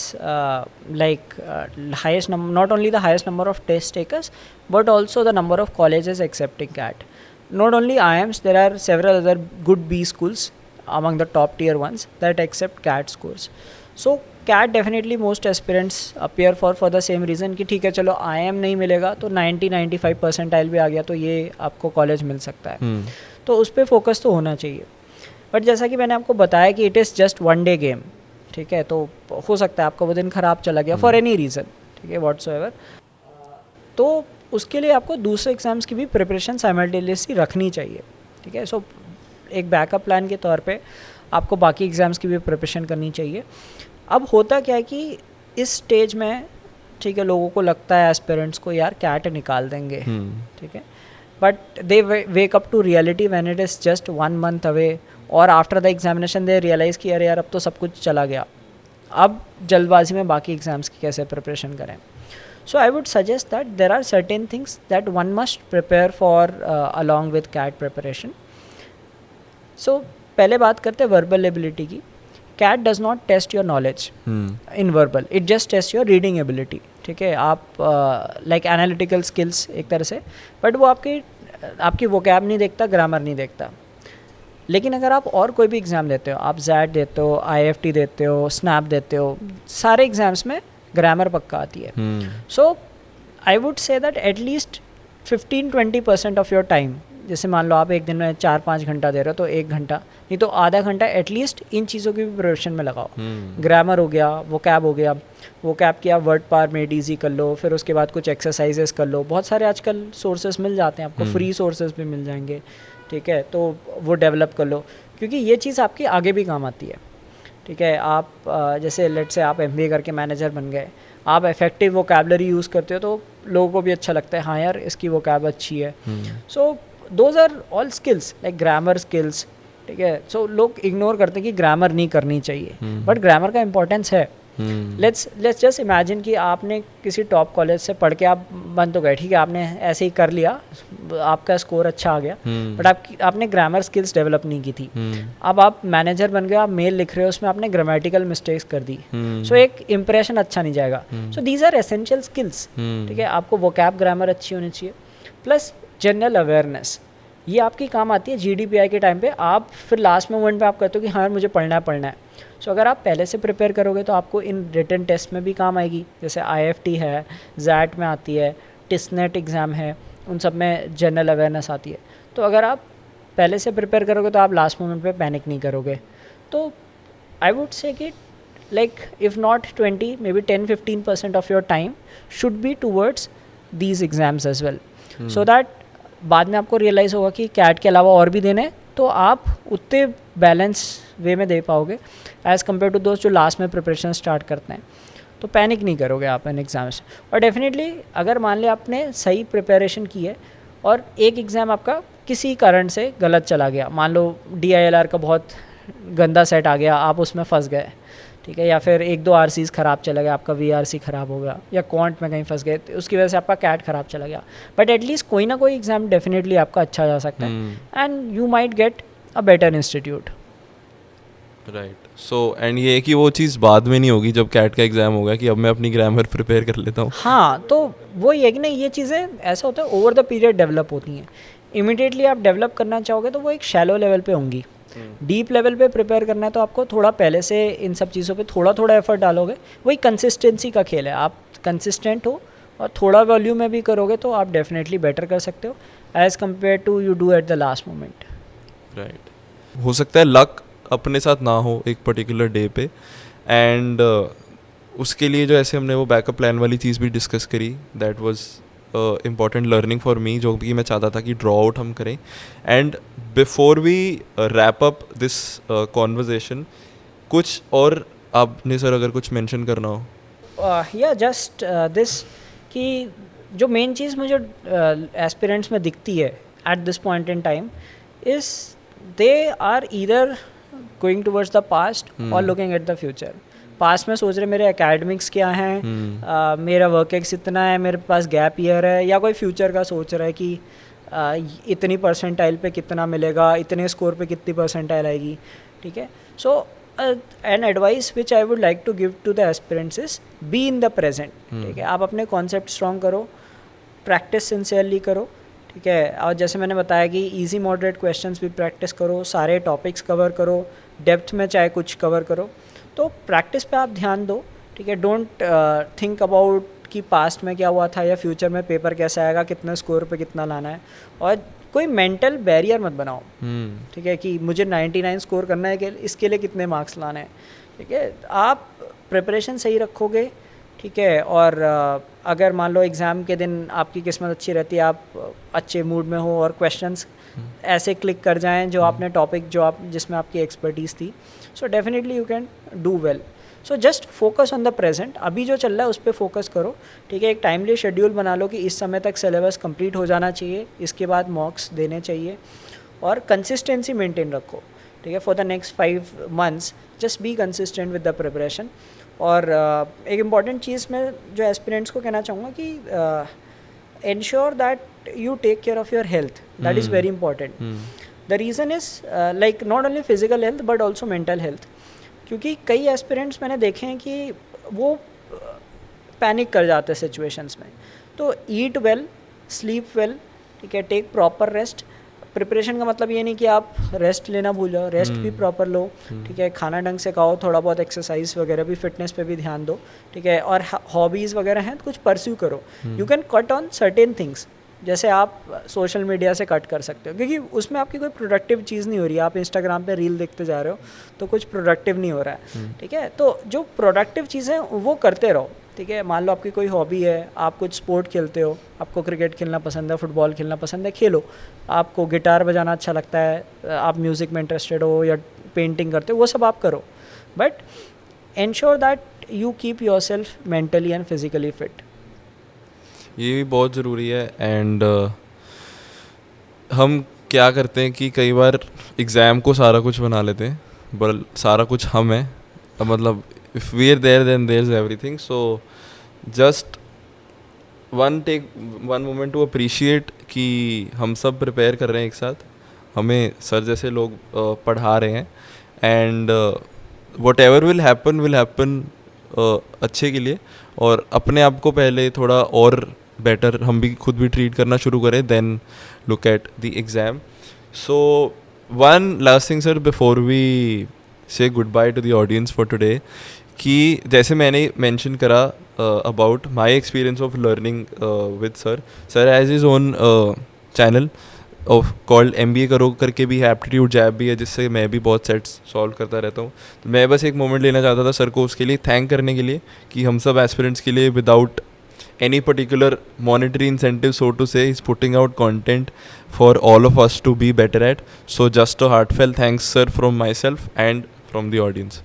Speaker 1: highest number, not only the highest number of test takers, but also the number of colleges accepting CAT. Not only IIMs, there are several other good B schools among the top tier ones that accept CAT scores. So CAT definitely most aspirants appear for the same reason कि ठीक है चलो IIM नहीं मिलेगा तो 90-95 percentile भी आ गया तो ये आपको कॉलेज मिल सकता है, तो उस पर फोकस तो होना चाहिए। बट जैसा कि मैंने आपको बताया कि it is just one day game, ठीक है, तो हो सकता है आपका वो दिन ख़राब चला गया फॉर एनी रीज़न, ठीक है, व्हाट्सएवर, तो उसके लिए आपको दूसरे एग्ज़ाम्स की भी प्रिपरेशन साइमल्टेनियसली रखनी चाहिए, ठीक है। सो एक बैकअप प्लान के तौर पे आपको बाकी एग्ज़ाम्स की भी प्रिपरेशन करनी चाहिए। अब होता क्या है कि इस स्टेज में, ठीक है, लोगों को लगता है एस्पिरेंट्स को यार कैट निकाल देंगे, ठीक है, but they wake up to reality when it is just 1 month away, और after the examination they realise कि अरे यार अब तो सब कुछ चला गया, अब जल्दबाजी में बाकी एग्ज़ाम्स की कैसे प्रिपरेशन करें। So I would suggest that there are certain things that one must prepare for along with CAT preparation. So पहले बात करते हैं वर्बल एबिलिटी की। CAT does not test your knowledge in verbal, it just test your reading ability, ठीक है, आप like analytical skills एक तरह से, बट वो आपकी वोकैब नहीं देखता, ग्रामर नहीं देखता। लेकिन अगर आप और कोई भी एग्ज़ाम देते हो, आप ZAT देते हो, IFT देते हो, स्नैप देते हो, सारे एग्ज़ाम्स में ग्रामर पक्का आती है। So I would say that at least 15-20% of your time, जैसे मान लो आप एक दिन में 4-5 घंटा दे रहे हो तो 1 घंटा नहीं तो आधा घंटा एटलीस्ट इन चीज़ों की भी प्रिपरेशन में लगाओ। ग्रामर हो गया, वोकैब हो गया, वोकैब किया वर्ड पार मेड ईजी कर लो, फिर उसके बाद कुछ एक्सरसाइजेस कर लो, बहुत सारे आजकल सोर्सेज मिल जाते हैं आपको, फ्री सोर्सेज भी मिल जाएंगे, ठीक है, तो वो डेवलप कर लो, क्योंकि ये चीज़ आपकी आगे भी काम आती है, ठीक है। आप जैसे लेट से आप MBA करके मैनेजर बन गए, आप इफेक्टिव वोकैबलरी यूज़ करते हो तो लोगों को भी अच्छा लगता है, हाँ यार इसकी वोकैब अच्छी है। So those are all skills like grammar skills, ठीक है। सो लोग इग्नोर करते हैं कि ग्रामर नहीं करनी चाहिए, बट ग्रामर का इंपॉर्टेंस है। लेट्स जस्ट इमेजिन कि आपने किसी टॉप कॉलेज से पढ़ के आप बन तो गए, ठीक है, आपने ऐसे ही कर लिया, आपका स्कोर अच्छा आ गया, बट आपने ग्रामर स्किल्स डेवलप नहीं की थी। अब आप मैनेजर बन गए, आप मेल लिख रहे हो, उसमें आपने ग्रामेटिकल मिस्टेक्स कर दी, सो एक इंप्रेशन अच्छा नहीं जाएगा। So these are essential skills, ठीक है। आपको वोकैब ग्रामर अच्छी होनी चाहिए, प्लस जनरल अवेयरनेस, ये आपकी काम आती है GDPI के टाइम पे। आप फिर लास्ट मोमेंट पे आप कहते हो कि हाँ मुझे पढ़ना है। सो अगर आप पहले से प्रिपेयर करोगे तो आपको इन रिटन टेस्ट में भी काम आएगी, जैसे IFT है, ZAT में आती है, TISNET एग्ज़ाम है, उन सब में जनरल अवेयरनेस आती है। तो अगर आप पहले से प्रिपेयर करोगे तो आप लास्ट मोमेंट पे पैनिक नहीं करोगे। तो आई वुड से कि like if not 20 may be 10-15% of your time should be towards these exams as well, so that बाद में आपको रियलाइज़ होगा कि कैट के अलावा और भी देने, तो आप उतने बैलेंस वे में दे पाओगे एज़ कम्पेयर टू दोस्त जो लास्ट में प्रिपरेशन स्टार्ट करते हैं. तो पैनिक नहीं करोगे आप इन एग्ज़ाम्स. और डेफिनेटली अगर मान लिया आपने सही प्रिपरेशन की है और एक एग्ज़ाम आपका किसी कारण से गलत चला गया, मान लो DILR का बहुत गंदा सेट आ गया, आप उसमें फंस गए, ठीक है, या फिर 1-2 RCs ख़राब चला गया, आपका VRC ख़राब हो गया, या क्वांट में कहीं फंस गए, तो उसकी वजह से आपका कैट ख़राब चला गया, बट एटलीस्ट कोई ना कोई एग्ज़ाम डेफिनेटली आपका अच्छा जा सकता है and you might get a better institute.
Speaker 2: Right. So and ये है कि वो चीज़ बाद में नहीं होगी जब कैट का एग्ज़ाम होगा कि अब मैं अपनी ग्रामर प्रिपेयर कर लेता हूँ.
Speaker 1: हाँ, तो वो ये कि नहीं, ये चीज़ें ऐसा होता है ओवर द पीरियड डेवलप होती हैं. इमीडिएटली आप डेवलप करना चाहोगे तो वो एक शैलो लेवल पे होंगी. डीप लेवल पे प्रिपेयर करना है तो आपको थोड़ा पहले से इन सब चीज़ों पे थोड़ा थोड़ा एफर्ट डालोगे. वही कंसिस्टेंसी का खेल है. आप कंसिस्टेंट हो और थोड़ा वॉल्यूम में भी करोगे तो आप डेफिनेटली बेटर कर सकते हो as compare to you do at the last moment.
Speaker 2: Right. हो सकता है लक अपने साथ ना हो एक पर्टिकुलर डे पे, एंड उसके लिए जो ऐसे हमने वो बैकअप प्लान वाली चीज़ भी डिस्कस करी, that was important learning for me, जो कि मैं चाहता था कि ड्रॉ आउट हम करें. And before we wrap up this conversation, कुछ और आपने सर अगर कुछ मेंशन करना हो?
Speaker 1: या जस्ट दिस कि जो मेन चीज़ मुझे एस्पिरेंट्स में दिखती है at this point in time is they are either going towards the past or looking at the future. Past में सोच रहे मेरे एकेडमिक्स क्या हैं, मेरा वर्क एक्स इतना है, मेरे पास गैप ईयर है, या कोई फ्यूचर का सोच रहा है कि इतनी परसेंटाइल पे कितना मिलेगा, इतने स्कोर पे कितनी परसेंटाइल आएगी. ठीक है. So an advice which I would like to give to the aspirants is be in the present. ठीक है. आप अपने कॉन्सेप्ट स्ट्रॉन्ग करो, प्रैक्टिस सिंसियरली करो. ठीक है. और जैसे मैंने बताया कि इजी मॉडरेट क्वेश्चंस भी प्रैक्टिस करो, सारे टॉपिक्स कवर करो, डेप्थ में चाहे कुछ कवर करो. तो प्रैक्टिस पे आप ध्यान दो. ठीक है. डोंट थिंक अबाउट कि पास्ट में क्या हुआ था या फ्यूचर में पेपर कैसा आएगा, कितने स्कोर पे कितना लाना है, और कोई मेंटल बैरियर मत बनाओ. ठीक है. कि मुझे 99 स्कोर करना है कि इसके लिए कितने मार्क्स लाने हैं. ठीक है. आप प्रिपरेशन सही रखोगे. ठीक है. और अगर मान लो एग्ज़ाम के दिन आपकी किस्मत अच्छी रहती है, आप अच्छे मूड में हो और क्वेश्चंस ऐसे क्लिक कर जाएं जो आपने टॉपिक जो आप जिसमें आपकी एक्सपर्टीज़ थी, so definitely you can do well. So just focus on the present. अभी जो चल रहा है उस पर फोकस करो. ठीक है. एक टाइमली शेड्यूल बना लो कि इस समय तक सिलेबस कंप्लीट हो जाना चाहिए, इसके बाद मॉक्स देने चाहिए, और कंसिस्टेंसी मेंटेन रखो. ठीक है. For the next 5 months just be consistent with the preparation. और एक इम्पॉर्टेंट चीज़ मैं जो एस्पिरेंट्स को कहना चाहूँगा कि ensure that you take care of your health. That is very important. The reason is like not only physical health but also mental health. क्योंकि कई एस्पिरेंट्स मैंने देखे हैं कि वो पैनिक कर जाते हैं सिचुएशंस में. तो ईट वेल, स्लीप वेल. ठीक है. Take proper rest. प्रिपरेशन का मतलब ये नहीं कि आप रेस्ट लेना भूल जाओ, रेस्ट भी प्रॉपर लो. ठीक है. खाना ढंग से खाओ, थोड़ा बहुत एक्सरसाइज वगैरह भी, फिटनेस पे भी ध्यान दो. ठीक है. और हॉबीज़ वगैरह हैं तो कुछ परस्यू करो. You can cut on certain things. जैसे आप सोशल मीडिया से कट कर सकते हो क्योंकि उसमें आपकी कोई प्रोडक्टिव चीज़ नहीं हो रही है. आप इंस्टाग्राम पे रील देखते जा रहे हो तो कुछ प्रोडक्टिव नहीं हो रहा है. ठीक है. तो जो प्रोडक्टिव चीज़ें वो करते रहो. ठीक है. मान लो आपकी कोई हॉबी है, आप कुछ स्पोर्ट खेलते हो, आपको क्रिकेट खेलना पसंद है, फुटबॉल खेलना पसंद है, खेलो. आपको गिटार बजाना अच्छा लगता है, आप म्यूज़िक में इंटरेस्टेड हो या पेंटिंग करते हो, वो सब आप करो. But ensure that you keep your self mentally and physically fit.
Speaker 2: ये भी बहुत ज़रूरी है. एंड हम क्या करते हैं कि कई बार एग्ज़ाम को सारा कुछ बना लेते हैं, बट सारा कुछ हम हैं. मतलब if we are there then there is everything. So just one moment to appreciate कि हम सब प्रिपेयर कर रहे हैं एक साथ, हमें सर जैसे लोग पढ़ा रहे हैं. And what ever will happen अच्छे के लिए. और अपने आप को पहले थोड़ा और बेटर हम भी खुद भी ट्रीट करना शुरू करें, then look at the exam. So one last thing sir before we say goodbye to the audience for today, कि जैसे मैंने मेंशन करा about my experience of learning with sir has his own channel of called MBA करो करके भी है, aptitude जैब भी है, जिससे मैं भी बहुत सेट्स सॉल्व करता रहता हूँ. तो मैं बस एक मोमेंट लेना चाहता था सर को उसके लिए थैंक करने के लिए कि हम सब एस्पिरेंट्स के लिए without any particular monetary incentive, so to say. He's putting out content for all of us to be better at. So just a heartfelt thanks, sir, from myself and from the audience.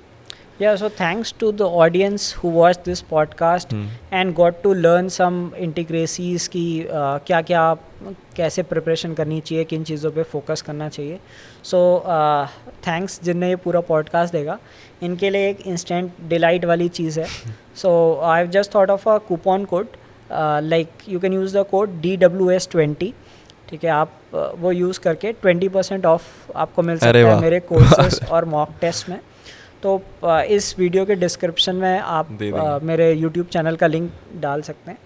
Speaker 1: Yeah, so thanks to the audience who watched this podcast and got to learn some intricacies की क्या क्या कैसे preparation करनी चाहिए, किन चीज़ों पे focus करना चाहिए. सो थैंक्स जिनने ये पूरा पॉडकास्ट देखा. इनके लिए एक इंस्टेंट डिलाइट वाली चीज़ है. So I have just thought of a coupon code, like you can use the code DWS20. ठीक है, आप वो यूज़ करके 20% ऑफ आपको मिल सकता है मेरे कोर्सेज और मॉक टेस्ट में. तो इस वीडियो के डिस्क्रिप्शन में आप मेरे यूट्यूब चैनल का लिंक डाल सकते हैं.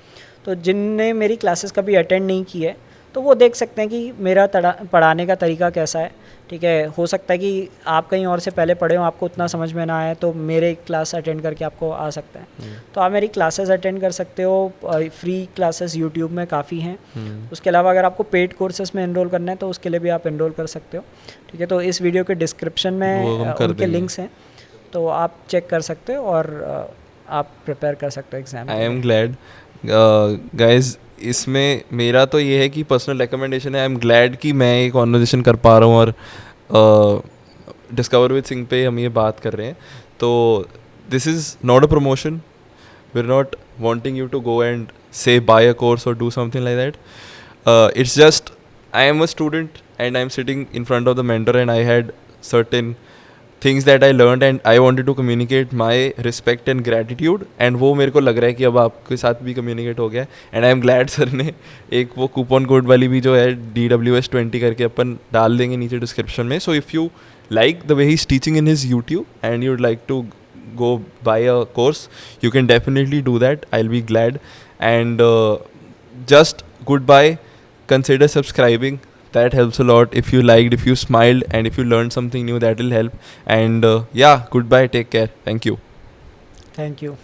Speaker 1: तो जिनने मेरी क्लासेस कभी अटेंड नहीं की है तो वो देख सकते हैं कि मेरा पढ़ाने का तरीका कैसा है. ठीक है, हो सकता है कि आप कहीं और से पहले पढ़े हो, आपको उतना समझ में ना आए, तो मेरे क्लास अटेंड करके आपको आ सकता है. तो आप मेरी क्लासेस अटेंड कर सकते हो. फ्री क्लासेस यूट्यूब में काफ़ी हैं. उसके अलावा अगर आपको पेड कोर्सेज में एनरोल करना है तो उसके लिए भी आप एनरोल कर सकते हो. ठीक है, तो इस वीडियो के डिस्क्रिप्शन में उनके लिंक्स हैं, तो आप चेक कर सकते हो और आप प्रिपेयर कर सकते हो exam.
Speaker 2: I am glad guys. इसमें मेरा तो ये है कि पर्सनल रिकमेंडेशन है. आई एम ग्लैड कि मैं ये कॉन्वर्जेशन कर पा रहा हूँ और डिस्कवर विद सिंह पे हम ये बात कर रहे हैं. तो this is not a promotion. We are not wanting you to go and say buy a course और do something like that. It's just I am a student and I am sitting in front of the mentor and I had certain things that I learned and I wanted to communicate my respect and gratitude, and वो मेरे को लग रहा है कि अब आपके साथ भी communicate हो गया. and I am glad sir ने एक वो coupon code वाली भी जो है DWS20 करके अपन डाल देंगे नीचे description में. so if you like the way he's teaching in his YouTube and you'd like to go buy a course, you can definitely do that. I'll be glad. and just goodbye. Consider subscribing. That helps a lot. If you liked, if you smiled, and if you learned something new, that will help. And yeah, goodbye. Take care. Thank you.
Speaker 1: Thank you.